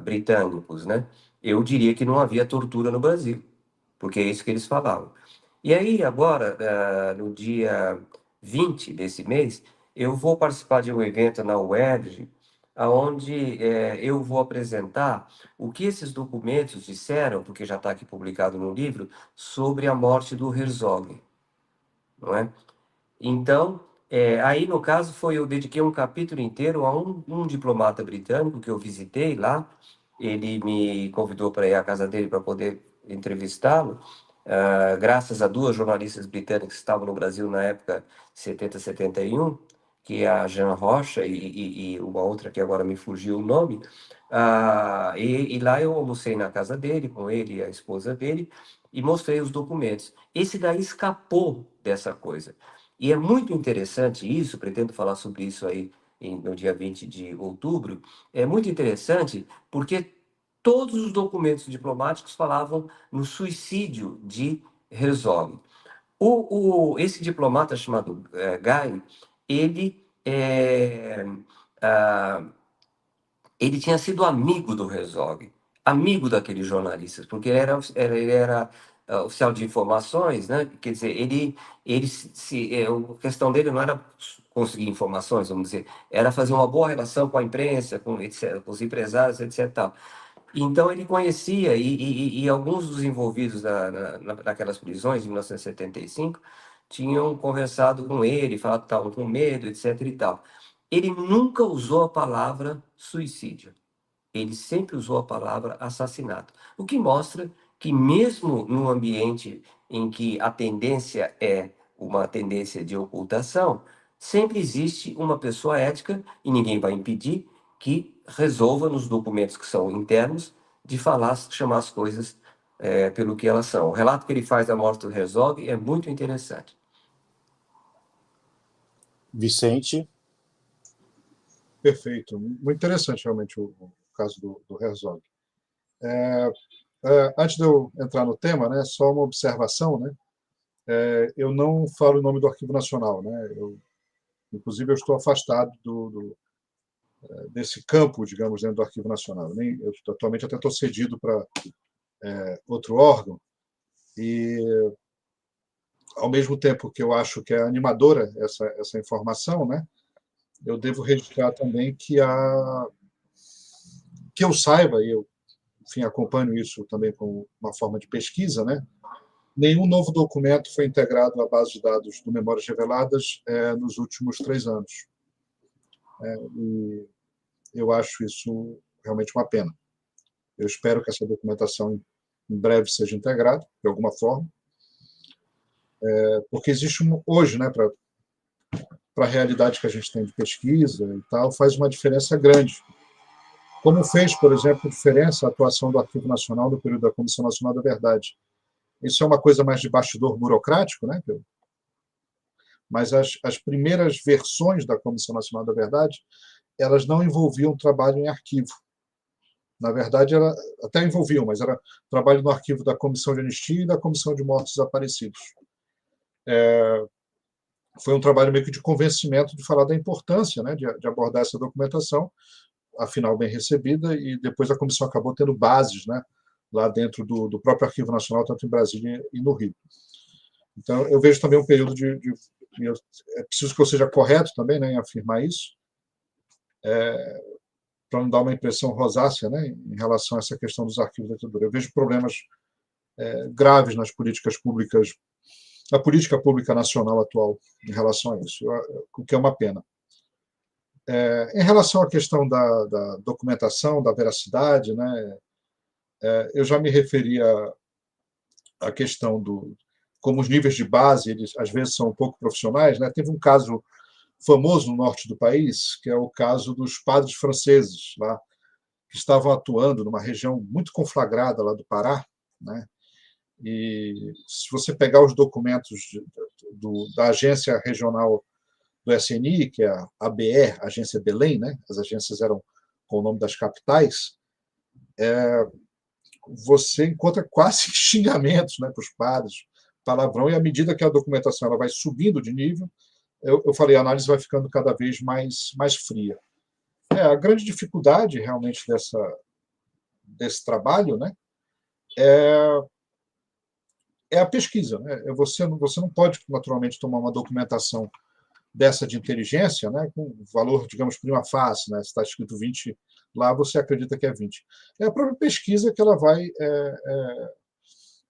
britânicos, né, eu diria que não havia tortura no Brasil, porque é isso que eles falavam. E aí, agora, no dia 20 desse mês, eu vou participar de um evento na UERJ, onde eu vou apresentar o que esses documentos disseram, porque já está aqui publicado no livro, sobre a morte do Herzog, não é? Então, aí no caso eu dediquei um capítulo inteiro a um diplomata britânico que eu visitei lá. Ele me convidou para ir à casa dele para poder entrevistá-lo, graças a duas jornalistas britânicas que estavam no Brasil na época 70, 71, que é a Jean Rocha e uma outra que agora me fugiu o nome. E lá eu almocei na casa dele, com ele e a esposa dele, e mostrei os documentos. Esse daí escapou dessa coisa. E é muito interessante isso, pretendo falar sobre isso aí no dia 20 de outubro, é muito interessante porque todos os documentos diplomáticos falavam no suicídio de Herzog. Esse diplomata chamado Guy, ele, ele tinha sido amigo do Herzog, amigo daqueles jornalistas, porque ele era oficial de informações, né? Quer dizer, a questão dele não era conseguir informações, vamos dizer, era fazer uma boa relação com a imprensa, etc., com os empresários, etc. Tal. Então ele conhecia, e alguns dos envolvidos naquelas prisões de 1975 tinham conversado com ele, falado que estavam com medo, etc. e tal. Ele nunca usou a palavra suicídio. Ele sempre usou a palavra assassinato. O que mostra que, mesmo num ambiente em que a tendência é uma tendência de ocultação, sempre existe uma pessoa ética, e ninguém vai impedir, que resolva nos documentos que são internos de chamar as coisas pelo que elas são. O relato que ele faz da morte do Herzog é muito interessante. Vicente? Perfeito. Muito interessante, realmente, o caso do Herzog. Antes de eu entrar no tema, né, só uma observação, né? Eu não falo o nome do Arquivo Nacional, né? Inclusive, eu estou afastado desse campo, digamos, dentro do Arquivo Nacional. Eu atualmente até estou cedido para outro órgão, e, ao mesmo tempo que eu acho que é animadora essa informação, né, eu devo registrar também que eu saiba, e eu, enfim, acompanho isso também como uma forma de pesquisa, né, nenhum novo documento foi integrado à base de dados do Memórias Reveladas nos últimos 3 anos. E eu acho isso realmente uma pena. Eu espero que essa documentação em breve seja integrada, de alguma forma, porque existe hoje, né, para a realidade que a gente tem de pesquisa e tal, faz uma diferença grande. Como fez, por exemplo, diferença a atuação do Arquivo Nacional no período da Comissão Nacional da Verdade. Isso é uma coisa mais de bastidor burocrático, né? Mas as primeiras versões da Comissão Nacional da Verdade, elas não envolviam trabalho em arquivo. Na verdade, até envolviam, mas era trabalho no arquivo da Comissão de Anistia e da Comissão de Mortos Desaparecidos. Foi um trabalho meio que de convencimento de falar da importância, né, de abordar essa documentação, afinal bem recebida, e depois a comissão acabou tendo bases, né, lá dentro do próprio Arquivo Nacional, tanto em Brasília e no Rio. Então, eu vejo também um período é preciso que eu seja correto também, né, em afirmar isso, para não dar uma impressão rosácea, né, em relação a essa questão dos arquivos da ditadura. Eu vejo problemas graves nas políticas públicas, na política pública nacional atual em relação a isso, o que é uma pena. Em relação à questão da documentação, da veracidade, né, eu já me referi à questão como os níveis de base, eles às vezes são um pouco profissionais, né? Teve um caso famoso no norte do país, que é o caso dos padres franceses, lá, que estavam atuando numa região muito conflagrada lá do Pará, né? E se você pegar os documentos da agência regional do SNI, que é a ABE, Agência Belém, né? As agências eram com o nome das capitais, você encontra quase xingamentos, né, para os padres, palavrão, e à medida que a documentação ela vai subindo de nível, eu falei, a análise vai ficando cada vez mais fria. A grande dificuldade, realmente, desse trabalho, né, é a pesquisa. Né? Você não pode, naturalmente, tomar uma documentação dessa de inteligência, né, com valor, digamos, prima facie, né, se está escrito 20, lá você acredita que é 20. É a própria pesquisa que ela vai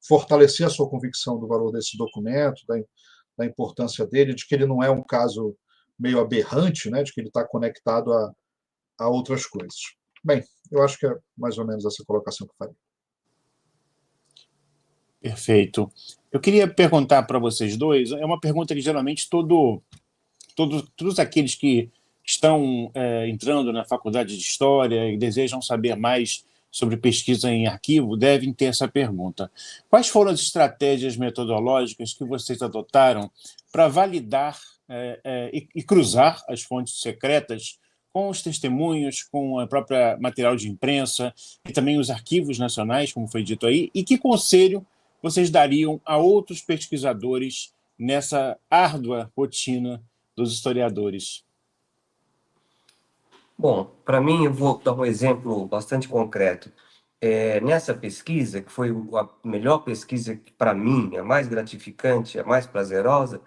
fortalecer a sua convicção do valor desse documento, da importância dele, de que ele não é um caso meio aberrante, né, de que ele está conectado a outras coisas. Bem, eu acho que é mais ou menos essa colocação que eu faria. Perfeito. Eu queria perguntar para vocês dois, é uma pergunta que geralmente todos aqueles que estão entrando na faculdade de História e desejam saber mais sobre pesquisa em arquivo devem ter essa pergunta. Quais foram as estratégias metodológicas que vocês adotaram para validar e cruzar as fontes secretas com os testemunhos, com a própria material de imprensa e também os arquivos nacionais, como foi dito aí, e que conselho vocês dariam a outros pesquisadores nessa árdua rotina dos historiadores? Bom, para mim, eu vou dar um exemplo bastante concreto. Nessa pesquisa, que foi a melhor pesquisa para mim, a mais gratificante, a mais prazerosa,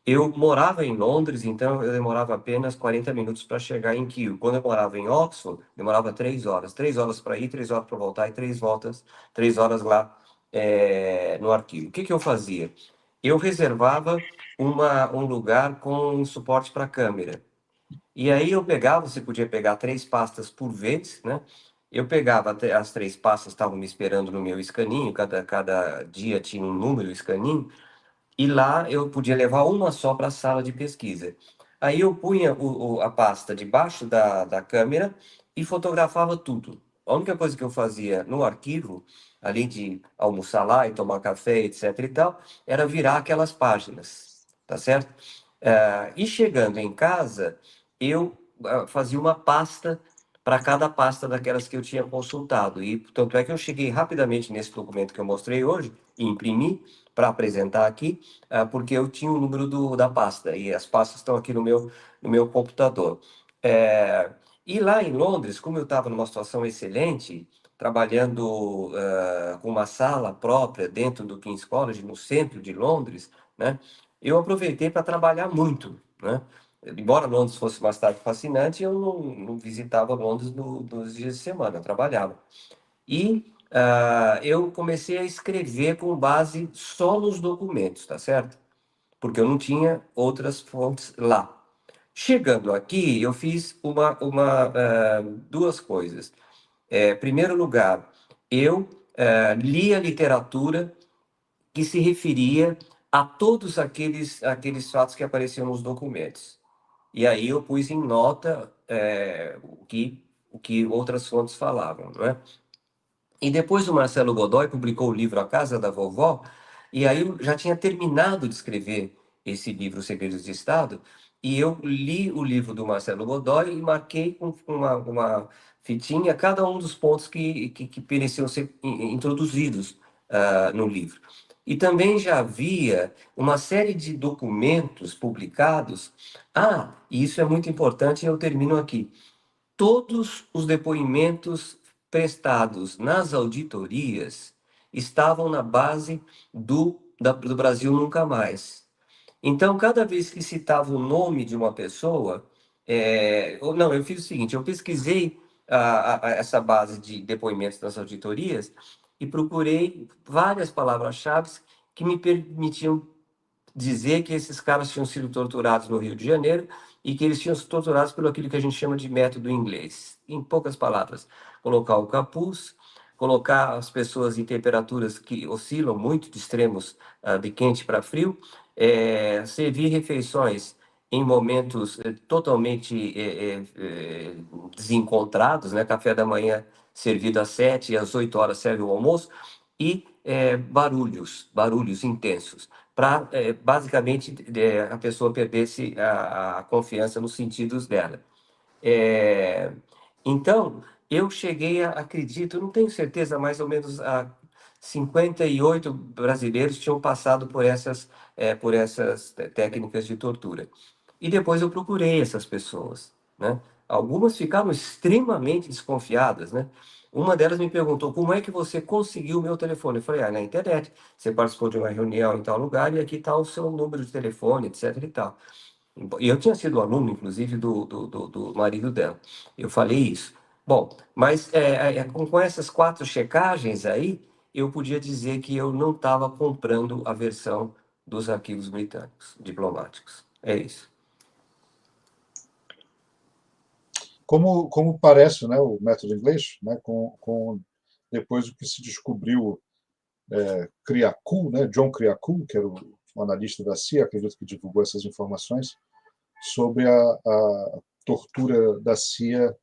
eu morava em Londres, então eu demorava apenas 40 minutos para chegar em Kew. Quando eu morava em Oxford, demorava 3 horas. 3 horas para ir, 3 horas para voltar e 3 horas lá no arquivo. O que que eu fazia? Eu reservava um lugar com suporte para câmera. E aí eu pegava, você podia pegar 3 pastas por vez, né? Eu pegava as 3 pastas, estavam me esperando no meu escaninho, cada dia tinha um número escaninho, e lá eu podia levar uma só para a sala de pesquisa. Aí eu punha a pasta debaixo da câmera e fotografava tudo. A única coisa que eu fazia no arquivo, além de almoçar lá e tomar café, etc e tal, era virar aquelas páginas, tá certo? E chegando em casa, eu fazia uma pasta para cada pasta daquelas que eu tinha consultado. E tanto é que eu cheguei rapidamente nesse documento que eu mostrei hoje e imprimi para apresentar aqui, porque eu tinha o número da pasta, e as pastas estão aqui no meu computador. É, e lá em Londres, como eu estava numa situação excelente, trabalhando com uma sala própria dentro do King's College, no centro de Londres, né, eu aproveitei para trabalhar muito, né? Embora Londres fosse uma cidade fascinante, eu não visitava Londres nos dias de semana, eu trabalhava. E eu comecei a escrever com base só nos documentos, tá certo? Porque eu não tinha outras fontes lá. Chegando aqui, eu fiz duas coisas. Primeiro lugar, eu li a literatura que se referia a todos aqueles fatos que apareciam nos documentos. E aí eu pus em nota o que outras fontes falavam, não é? E depois o Marcelo Godoy publicou o livro A Casa da Vovó, e aí eu já tinha terminado de escrever esse livro, Segredos de Estado, e eu li o livro do Marcelo Godoy e marquei com uma fitinha cada um dos pontos que mereciam ser introduzidos no livro. E também já havia uma série de documentos publicados. E isso é muito importante e eu termino aqui. Todos os depoimentos prestados nas auditorias estavam na base do Brasil Nunca Mais. Então, cada vez que citava o nome de uma pessoa, não, eu fiz o seguinte: eu pesquisei essa base de depoimentos das auditorias e procurei várias palavras-chave que me permitiam dizer que esses caras tinham sido torturados no Rio de Janeiro e que eles tinham sido torturados pelo aquilo que a gente chama de método inglês. Em poucas palavras, colocar o capuz, colocar as pessoas em temperaturas que oscilam muito, de extremos de quente para frio, servir refeições em momentos totalmente desencontrados, né? Café da manhã servido às 7 e às 8 horas serve o almoço, e barulhos intensos para basicamente a pessoa perdesse a confiança nos sentidos dela. É, então, eu cheguei acredito, não tenho certeza, mais ou menos a 58 brasileiros tinham passado por essas técnicas de tortura. E depois eu procurei essas pessoas, né? Algumas ficaram extremamente desconfiadas, né? Uma delas me perguntou: como é que você conseguiu o meu telefone? Eu falei: na internet. Você participou de uma reunião em tal lugar e aqui está o seu número de telefone, etc e tal. E eu tinha sido aluno, inclusive, do marido dela. Eu falei isso. Bom, mas com essas 4 checagens aí, eu podia dizer que eu não estava comprando a versão dos arquivos britânicos diplomáticos. É isso. Como parece, né, o método inglês, né, depois do que se descobriu, Kiriakou, né, John Kiriakou, que era o analista da CIA, acredito que divulgou essas informações, sobre a tortura da CIA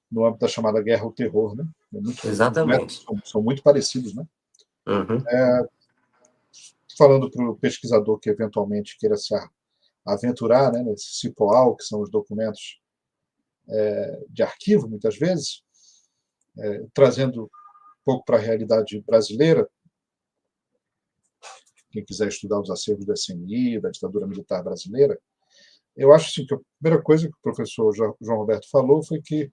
no âmbito da chamada guerra ao terror. Né? Os métodos Exatamente. são muito parecidos. Né? Uhum. Falando para o pesquisador que eventualmente queira se aventurar, né, nesse CIPOAL, que são os documentos de arquivo, muitas vezes, trazendo um pouco para a realidade brasileira. Quem quiser estudar os acervos do SNI, da ditadura militar brasileira, eu acho assim, que a primeira coisa que o professor João Roberto falou foi que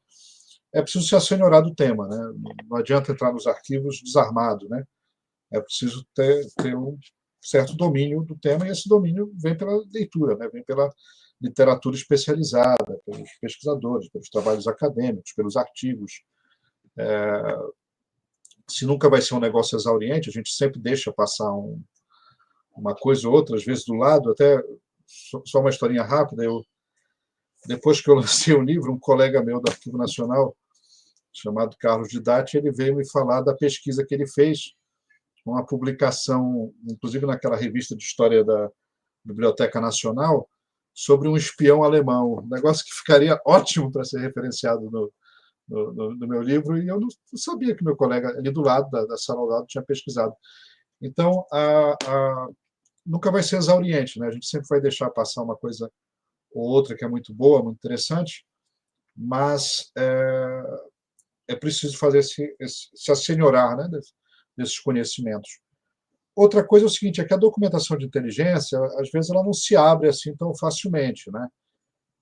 é preciso se assenhorar do tema, né? Não adianta entrar nos arquivos desarmado, né? É preciso ter um certo domínio do tema, e esse domínio vem pela leitura, né? Vem pela literatura especializada, pelos pesquisadores, pelos trabalhos acadêmicos, pelos artigos. Se nunca vai ser um negócio exauriente, a gente sempre deixa passar uma coisa ou outra, às vezes do lado, até só uma historinha rápida. Depois que eu lancei o livro, um colega meu do Arquivo Nacional, chamado Carlos Didati, ele veio me falar da pesquisa que ele fez, uma publicação, inclusive naquela revista de história da Biblioteca Nacional, sobre um espião alemão, um negócio que ficaria ótimo para ser referenciado no meu livro, e eu não sabia que meu colega ali do lado, da sala ao lado, tinha pesquisado. Então, nunca vai ser exauriente, né? A gente sempre vai deixar passar uma coisa ou outra que é muito boa, muito interessante, mas é preciso fazer se assenhorar, né, desses conhecimentos. Outra coisa é o seguinte, é que a documentação de inteligência, às vezes, ela não se abre assim tão facilmente, né?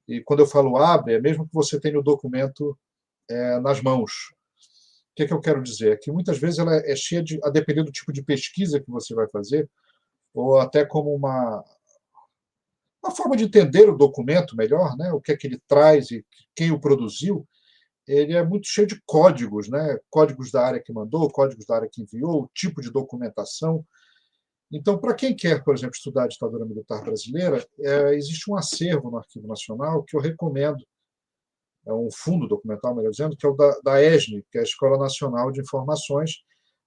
E quando eu falo abre, é mesmo que você tenha o documento nas mãos. O que é que eu quero dizer? É que muitas vezes ela é cheia de, a depender do tipo de pesquisa que você vai fazer, ou até como uma forma de entender o documento melhor, né? O que é que ele traz e quem o produziu, ele é muito cheio de códigos, né? Códigos da área que mandou, códigos da área que enviou, o tipo de documentação. Então, para quem quer, por exemplo, estudar a ditadura militar brasileira, existe um acervo no Arquivo Nacional que eu recomendo, é um fundo documental, melhor dizendo, que é o da ESNE, que é a Escola Nacional de Informações,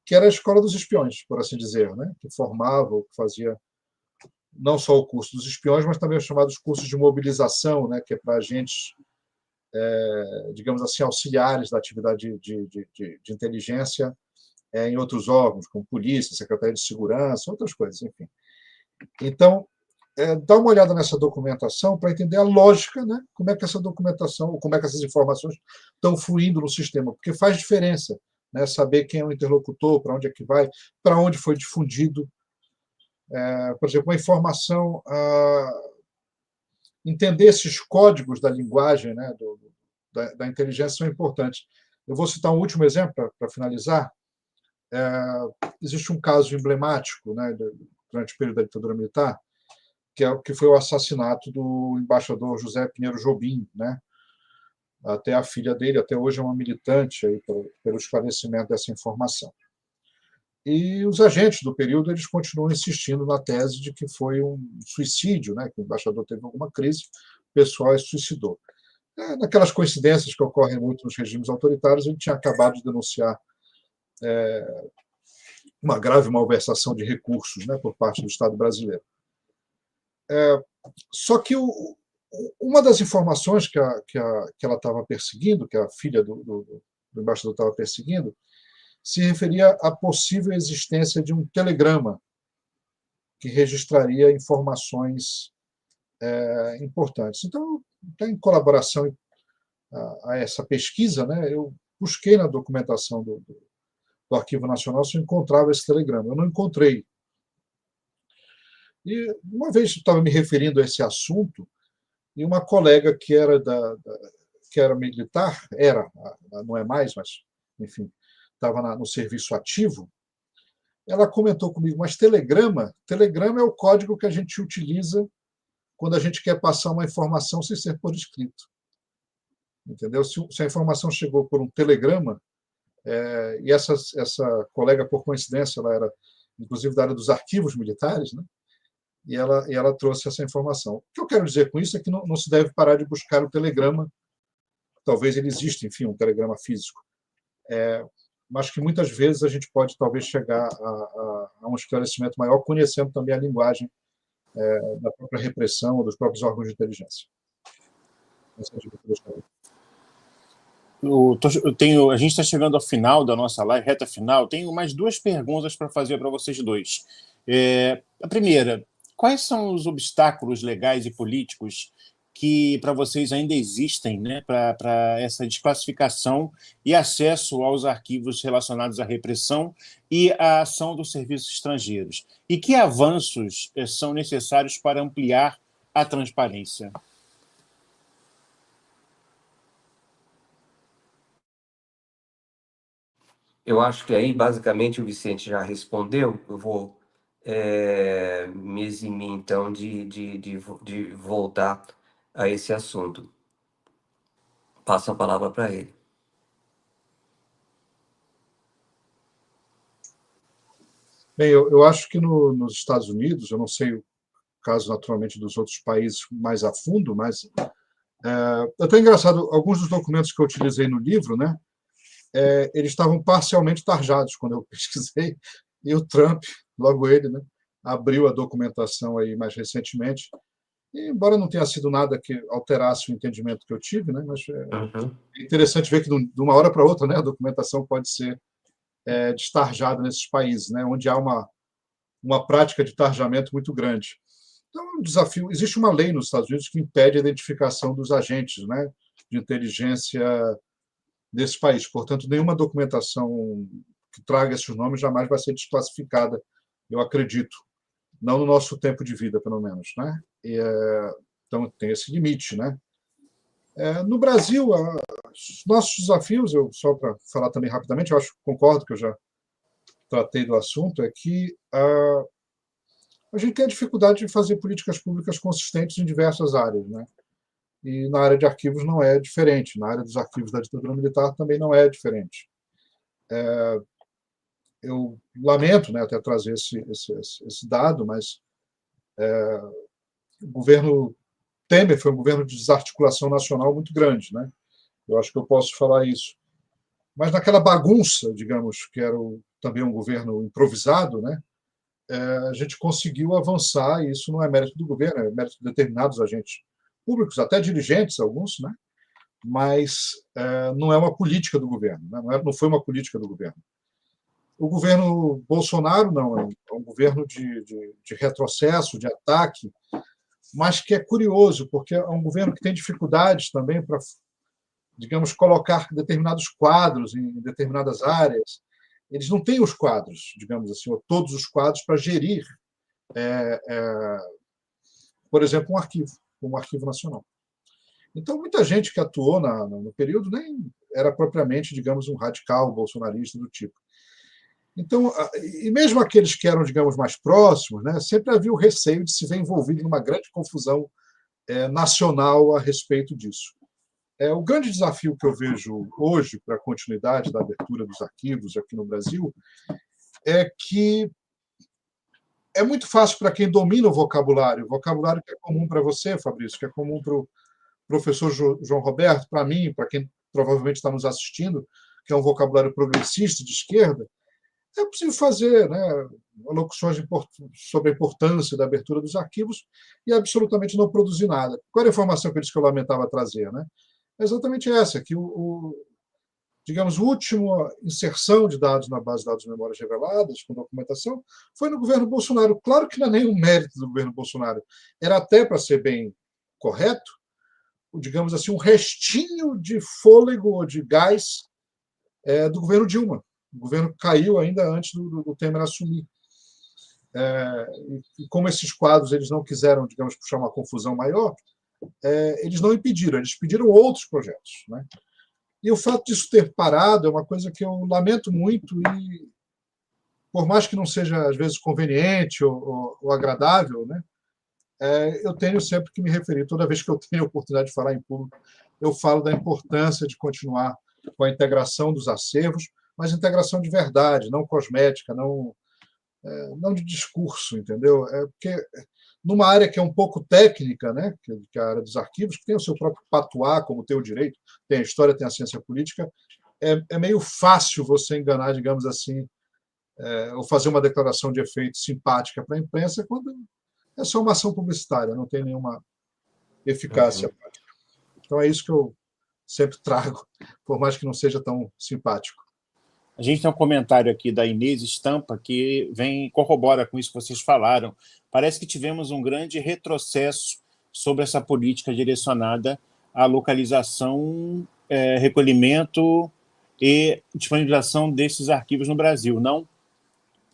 que era a escola dos espiões, por assim dizer, né? Que formava, que fazia não só o curso dos espiões, mas também os chamados cursos de mobilização, né? Que é para agentes, digamos assim, auxiliares da atividade de inteligência em outros órgãos, como polícia, Secretaria de Segurança, outras coisas, enfim. Então, dá uma olhada nessa documentação para entender a lógica, né? Como é que essa documentação, como é que essas informações estão fluindo no sistema, porque faz diferença, né? Saber quem é o interlocutor, para onde é que vai, para onde foi difundido. Por exemplo, uma informação, entender esses códigos da linguagem, né? Da inteligência são importantes. Eu vou citar um último exemplo para finalizar. Existe um caso emblemático, né? Durante o período da ditadura militar, que foi o assassinato do embaixador José Pinheiro Jobim, né? Até a filha dele, até hoje, é uma militante aí pelo esclarecimento dessa informação. E os agentes do período, eles continuam insistindo na tese de que foi um suicídio, né? Que o embaixador teve alguma crise pessoal e se suicidou. Naquelas coincidências que ocorrem muito nos regimes autoritários, ele tinha acabado de denunciar uma grave malversação de recursos, né, por parte do Estado brasileiro. Só que uma das informações que ela estava perseguindo, que a filha do embaixador estava perseguindo, se referia à possível existência de um telegrama que registraria informações importantes. Então, em colaboração a essa pesquisa, né, eu busquei na documentação do Arquivo Nacional se eu encontrava esse telegrama. Eu não encontrei. E uma vez eu estava me referindo a esse assunto, e uma colega que era militar, não é mais, mas, enfim, estava no serviço ativo, ela comentou comigo, mas telegrama é o código que a gente utiliza quando a gente quer passar uma informação sem ser por escrito. Entendeu? Se a informação chegou por um telegrama, e essa colega, por coincidência, ela era, inclusive, da área dos arquivos militares, né? E ela trouxe essa informação. O que eu quero dizer com isso é que não se deve parar de buscar o telegrama. Talvez ele exista, enfim, um telegrama físico. Mas que muitas vezes a gente pode, talvez, chegar a um esclarecimento maior, conhecendo também a linguagem da própria repressão ou dos próprios órgãos de inteligência. Essa é a dica que eu deixaria. A gente está chegando ao final da nossa live, reta final. Tenho mais duas perguntas para fazer para vocês dois. A primeira, quais são os obstáculos legais e políticos que para vocês ainda existem, né, para essa desclassificação e acesso aos arquivos relacionados à repressão e à ação dos serviços estrangeiros? E que avanços são necessários para ampliar a transparência? Eu acho que aí, basicamente, o Vicente já respondeu. Eu vou me eximir, então, de voltar a esse assunto. Passo a palavra para ele. Bem, eu acho que nos Estados Unidos, eu não sei o caso, naturalmente, dos outros países mais a fundo, mas é até engraçado, alguns dos documentos que eu utilizei no livro, né, eles estavam parcialmente tarjados quando eu pesquisei, e o Trump, logo ele, né, abriu a documentação aí mais recentemente, e, embora não tenha sido nada que alterasse o entendimento que eu tive, né, mas é interessante ver que de uma hora para outra, né, a documentação pode ser destarjada nesses países, né, onde há uma prática de tarjamento muito grande. Então, é um desafio. Existe uma lei nos Estados Unidos que impede a identificação dos agentes, né, de inteligência desse país. Portanto, nenhuma documentação que traga esses nomes jamais vai ser desclassificada, eu acredito. Não no nosso tempo de vida, pelo menos, né? Então, tem esse limite, né? No Brasil, os nossos desafios, só para falar também rapidamente, eu concordo que eu já tratei do assunto, é que a gente tem a dificuldade de fazer políticas públicas consistentes em diversas áreas, né? E na área de arquivos não é diferente, na área dos arquivos da ditadura militar também não é diferente. Eu lamento, né, até trazer esse dado, mas o governo Temer foi um governo de desarticulação nacional muito grande, né? Eu acho que eu posso falar isso. Mas naquela bagunça, digamos, que era também um governo improvisado, né? A gente conseguiu avançar, e isso não é mérito do governo, é mérito de determinados agentes públicos, até dirigentes, alguns, né? Mas não é uma política do governo, né? Não foi uma política do governo. O governo Bolsonaro, não, é um governo de retrocesso, de ataque, mas que é curioso, porque é um governo que tem dificuldades também para, digamos, colocar determinados quadros em determinadas áreas. Eles não têm os quadros, digamos assim, ou todos os quadros para gerir, por exemplo, um arquivo nacional. Então, muita gente que atuou no período nem era propriamente, digamos, um radical bolsonarista do tipo. Então, e mesmo aqueles que eram, digamos, mais próximos, né, sempre havia o receio de se ver envolvido numa grande confusão nacional a respeito disso. O grande desafio que eu vejo hoje para a continuidade da abertura dos arquivos aqui no Brasil é que é muito fácil para quem domina o vocabulário que é comum para você, Fabrício, que é comum para o professor João Roberto, para mim, para quem provavelmente está nos assistindo, que é um vocabulário progressista de esquerda, é possível fazer, né, alocuções sobre a importância da abertura dos arquivos e absolutamente não produzir nada. Qual era a informação que eu disse que eu lamentava trazer? Né? É exatamente essa, que digamos, a última inserção de dados na base de dados de memórias reveladas, com documentação, foi no governo Bolsonaro. Claro que não é nenhum mérito do governo Bolsonaro. Era até, para ser bem correto, digamos assim, um restinho de fôlego ou de gás do governo Dilma. O governo caiu ainda antes do Temer assumir. E como esses quadros eles não quiseram, digamos, puxar uma confusão maior, eles não impediram, eles pediram outros projetos. Né? E o fato disso ter parado é uma coisa que eu lamento muito e, por mais que não seja, às vezes, conveniente ou agradável, né, eu tenho sempre que me referir, toda vez que eu tenho a oportunidade de falar em público, eu falo da importância de continuar com a integração dos acervos, mas integração de verdade, não cosmética, não de discurso, entendeu? Porque numa área que é um pouco técnica, né, que é a área dos arquivos, que tem o seu próprio patuá, como tem o direito, tem a história, tem a ciência política, é meio fácil você enganar, digamos assim, ou fazer uma declaração de efeito simpática para a imprensa quando é só uma ação publicitária, não tem nenhuma eficácia prática. Então é isso que eu sempre trago, por mais que não seja tão simpático. A gente tem um comentário aqui da Inês Estampa que corrobora com isso que vocês falaram. Parece que tivemos um grande retrocesso sobre essa política direcionada à localização, recolhimento e disponibilização desses arquivos no Brasil, não?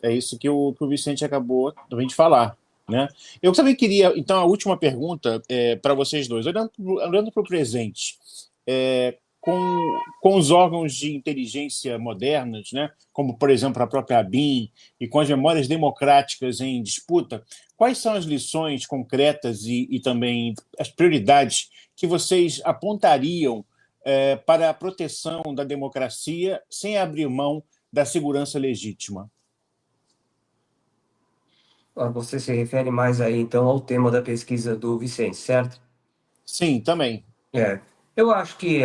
É isso que o Vicente acabou de falar, né? Eu também queria, então, a última pergunta para vocês dois. Olhando para o presente, com os órgãos de inteligência modernos, né, como, por exemplo, a própria ABIN, e com as memórias democráticas em disputa, quais são as lições concretas e também as prioridades que vocês apontariam para a proteção da democracia sem abrir mão da segurança legítima? Você se refere mais aí, então, ao tema da pesquisa do Vicente, certo? Sim, também. Eu acho que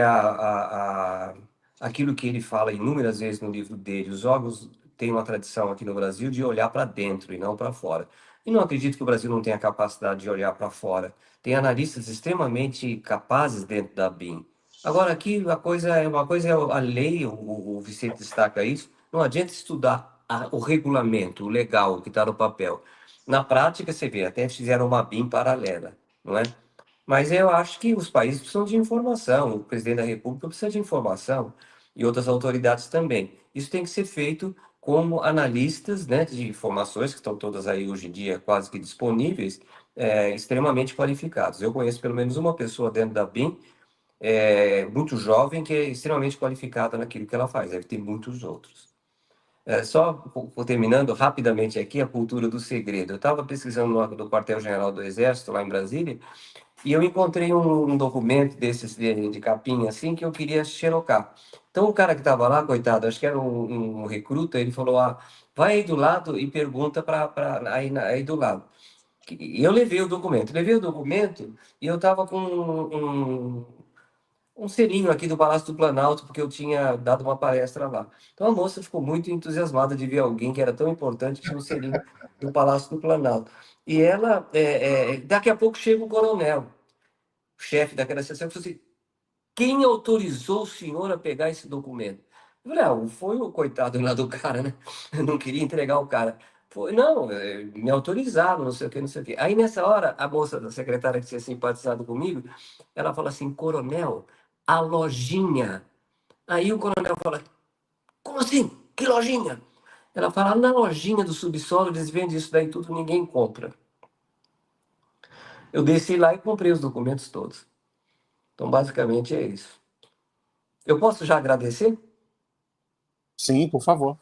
aquilo que ele fala inúmeras vezes no livro dele, os órgãos têm uma tradição aqui no Brasil de olhar para dentro e não para fora. E não acredito que o Brasil não tenha capacidade de olhar para fora. Tem analistas extremamente capazes dentro da BIM. Agora, aqui uma coisa é a lei, o Vicente destaca isso, não adianta estudar o regulamento, o legal, o que está no papel. Na prática, você vê, até fizeram uma BIM paralela, não é? Mas eu acho que os países precisam de informação, o presidente da República precisa de informação e outras autoridades também. Isso tem que ser feito como analistas, né, de informações, que estão todas aí hoje em dia quase que disponíveis, extremamente qualificados. Eu conheço pelo menos uma pessoa dentro da BIM, muito jovem, que é extremamente qualificada naquilo que ela faz, deve ter muitos outros. Só terminando rapidamente aqui a cultura do segredo. Eu estava pesquisando no quartel-general do Exército, lá em Brasília, e eu encontrei um documento desses de capinha assim que eu queria xerocar. Então o cara que estava lá, coitado, acho que era um recruta, ele falou: vai aí do lado e pergunta para aí do lado. E eu levei o documento e eu estava com um selinho aqui do Palácio do Planalto, porque eu tinha dado uma palestra lá. Então a moça ficou muito entusiasmada de ver alguém que era tão importante que tinha um selinho do Palácio do Planalto. E ela, daqui a pouco chega o coronel, o chefe daquela sessão, e falou assim: quem autorizou o senhor a pegar esse documento? Eu falei: foi o coitado lá do cara, né? Eu não queria entregar o cara. Foi, não, me autorizaram, não sei o que, não sei o que. Aí nessa hora, a moça da secretária que tinha simpatizado comigo, ela fala assim: coronel, a lojinha. Aí o coronel fala: como assim? Que lojinha? Ela fala: na lojinha do subsolo eles vendem isso daí tudo, ninguém compra. Eu desci lá e comprei os documentos todos. Então, basicamente é isso. Eu posso já agradecer? Sim, por favor.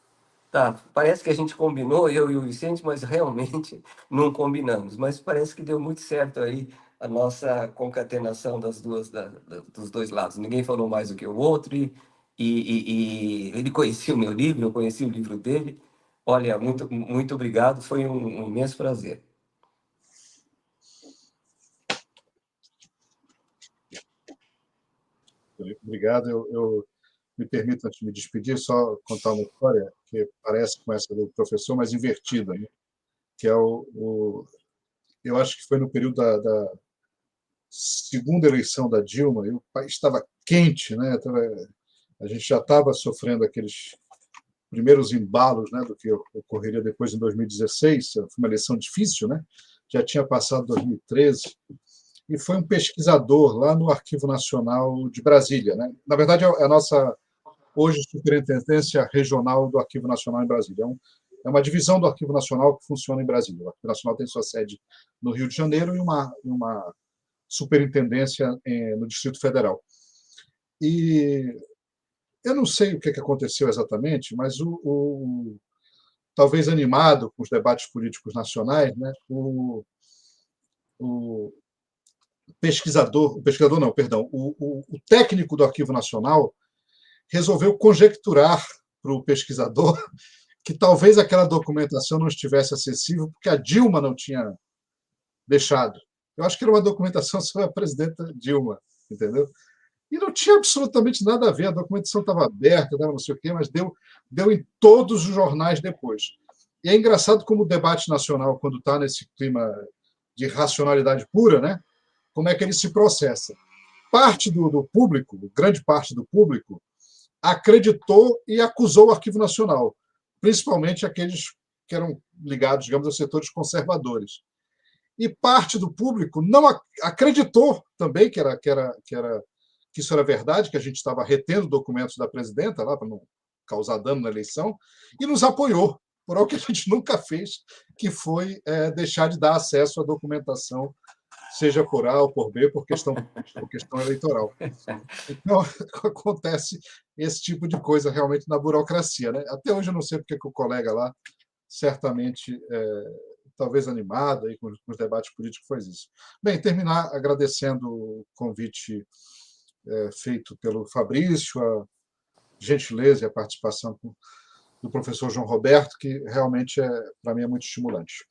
Tá, parece que a gente combinou, eu e o Vicente, mas realmente não combinamos. Mas parece que deu muito certo aí a nossa concatenação dos dois lados. Ninguém falou mais do que o outro e ele conhecia o meu livro, eu conheci o livro dele. Olha, muito, muito obrigado, foi um imenso prazer. Obrigado. Eu me permito, antes de me despedir, só contar uma história que parece com essa do professor, mas invertida, né? Que é eu acho que foi no período da segunda eleição da Dilma, e o país estava quente, né? A gente já estava sofrendo aqueles primeiros embalos, né, do que ocorreria depois em 2016. Foi uma eleição difícil, né? Já tinha passado 2013, e foi um pesquisador lá no Arquivo Nacional de Brasília, né? Na verdade, é a nossa hoje Superintendência Regional do Arquivo Nacional em Brasília. É uma divisão do Arquivo Nacional que funciona em Brasília. O Arquivo Nacional tem sua sede no Rio de Janeiro e uma superintendência no Distrito Federal. E eu não sei o que aconteceu exatamente, mas talvez animado com os debates políticos nacionais, né, o pesquisador não, perdão, o técnico do Arquivo Nacional resolveu conjecturar para o pesquisador que talvez aquela documentação não estivesse acessível porque a Dilma não tinha deixado. Eu acho que era uma documentação sobre a presidenta Dilma, entendeu? E não tinha absolutamente nada a ver, a documentação estava aberta, não sei o quê, mas deu em todos os jornais depois. E é engraçado como o debate nacional, quando está nesse clima de racionalidade pura, né, como é que ele se processa. Parte do público, grande parte do público, acreditou e acusou o Arquivo Nacional, principalmente aqueles que eram ligados, digamos, aos setores conservadores. e parte do público não acreditou também que isso era verdade, que a gente estava retendo documentos da presidenta lá para não causar dano na eleição, e nos apoiou por algo que a gente nunca fez, que foi deixar de dar acesso à documentação, seja por A ou por B, por questão eleitoral. Então, acontece esse tipo de coisa realmente na burocracia, né? Até hoje eu não sei porque que o colega lá, certamente, talvez animado aí com os debates políticos, faz isso. Bem, terminar agradecendo o convite feito pelo Fabrício, a gentileza e a participação do professor João Roberto, que realmente, para mim, é muito estimulante.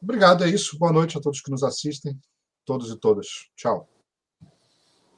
Obrigado, é isso. Boa noite a todos que nos assistem, todos e todas. Tchau.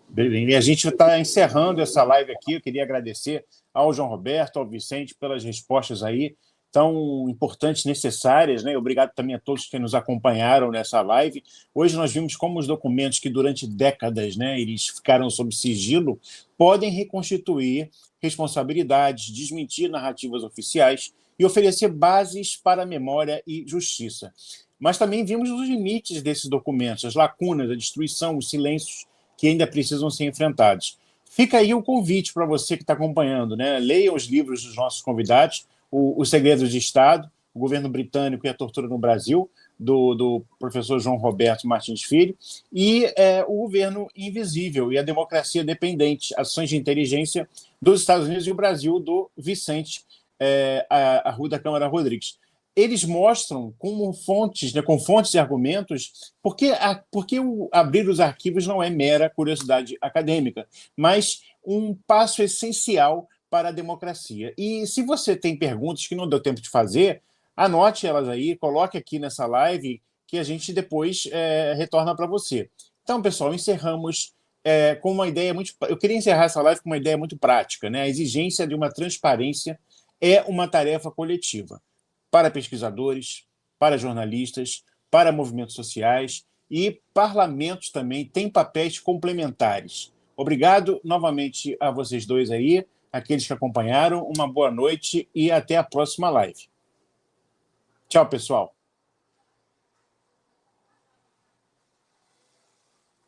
Bem, e a gente está encerrando essa live aqui. Eu queria agradecer ao João Roberto, ao Vicente, pelas respostas aí tão importantes, necessárias, né? Obrigado também a todos que nos acompanharam nessa live. Hoje nós vimos como os documentos que durante décadas, né, eles ficaram sob sigilo, podem reconstituir responsabilidades, desmentir narrativas oficiais e oferecer bases para a memória e justiça. Mas também vimos os limites desses documentos, as lacunas, a destruição, os silêncios que ainda precisam ser enfrentados. Fica aí o convite para você que está acompanhando, né? Leiam os livros dos nossos convidados, Os Segredos de Estado, O Governo Britânico e a Tortura no Brasil, do professor João Roberto Martins Filho, e O Governo Invisível e a Democracia Dependente, Ações de Inteligência dos Estados Unidos e o Brasil, do Vicente Arruda Câmara Rodrigues. Eles mostram com fontes e argumentos porque abrir os arquivos não é mera curiosidade acadêmica, mas um passo essencial para a democracia. E se você tem perguntas que não deu tempo de fazer, anote elas aí, coloque aqui nessa live que a gente depois retorna para você. Então, pessoal, encerramos com uma ideia muito... Eu queria encerrar essa live com uma ideia muito prática, né? A exigência de uma transparência é uma tarefa coletiva para pesquisadores, para jornalistas, para movimentos sociais e parlamentos também têm papéis complementares. Obrigado novamente a vocês dois aí, aqueles que acompanharam, uma boa noite e até a próxima live. Tchau, pessoal.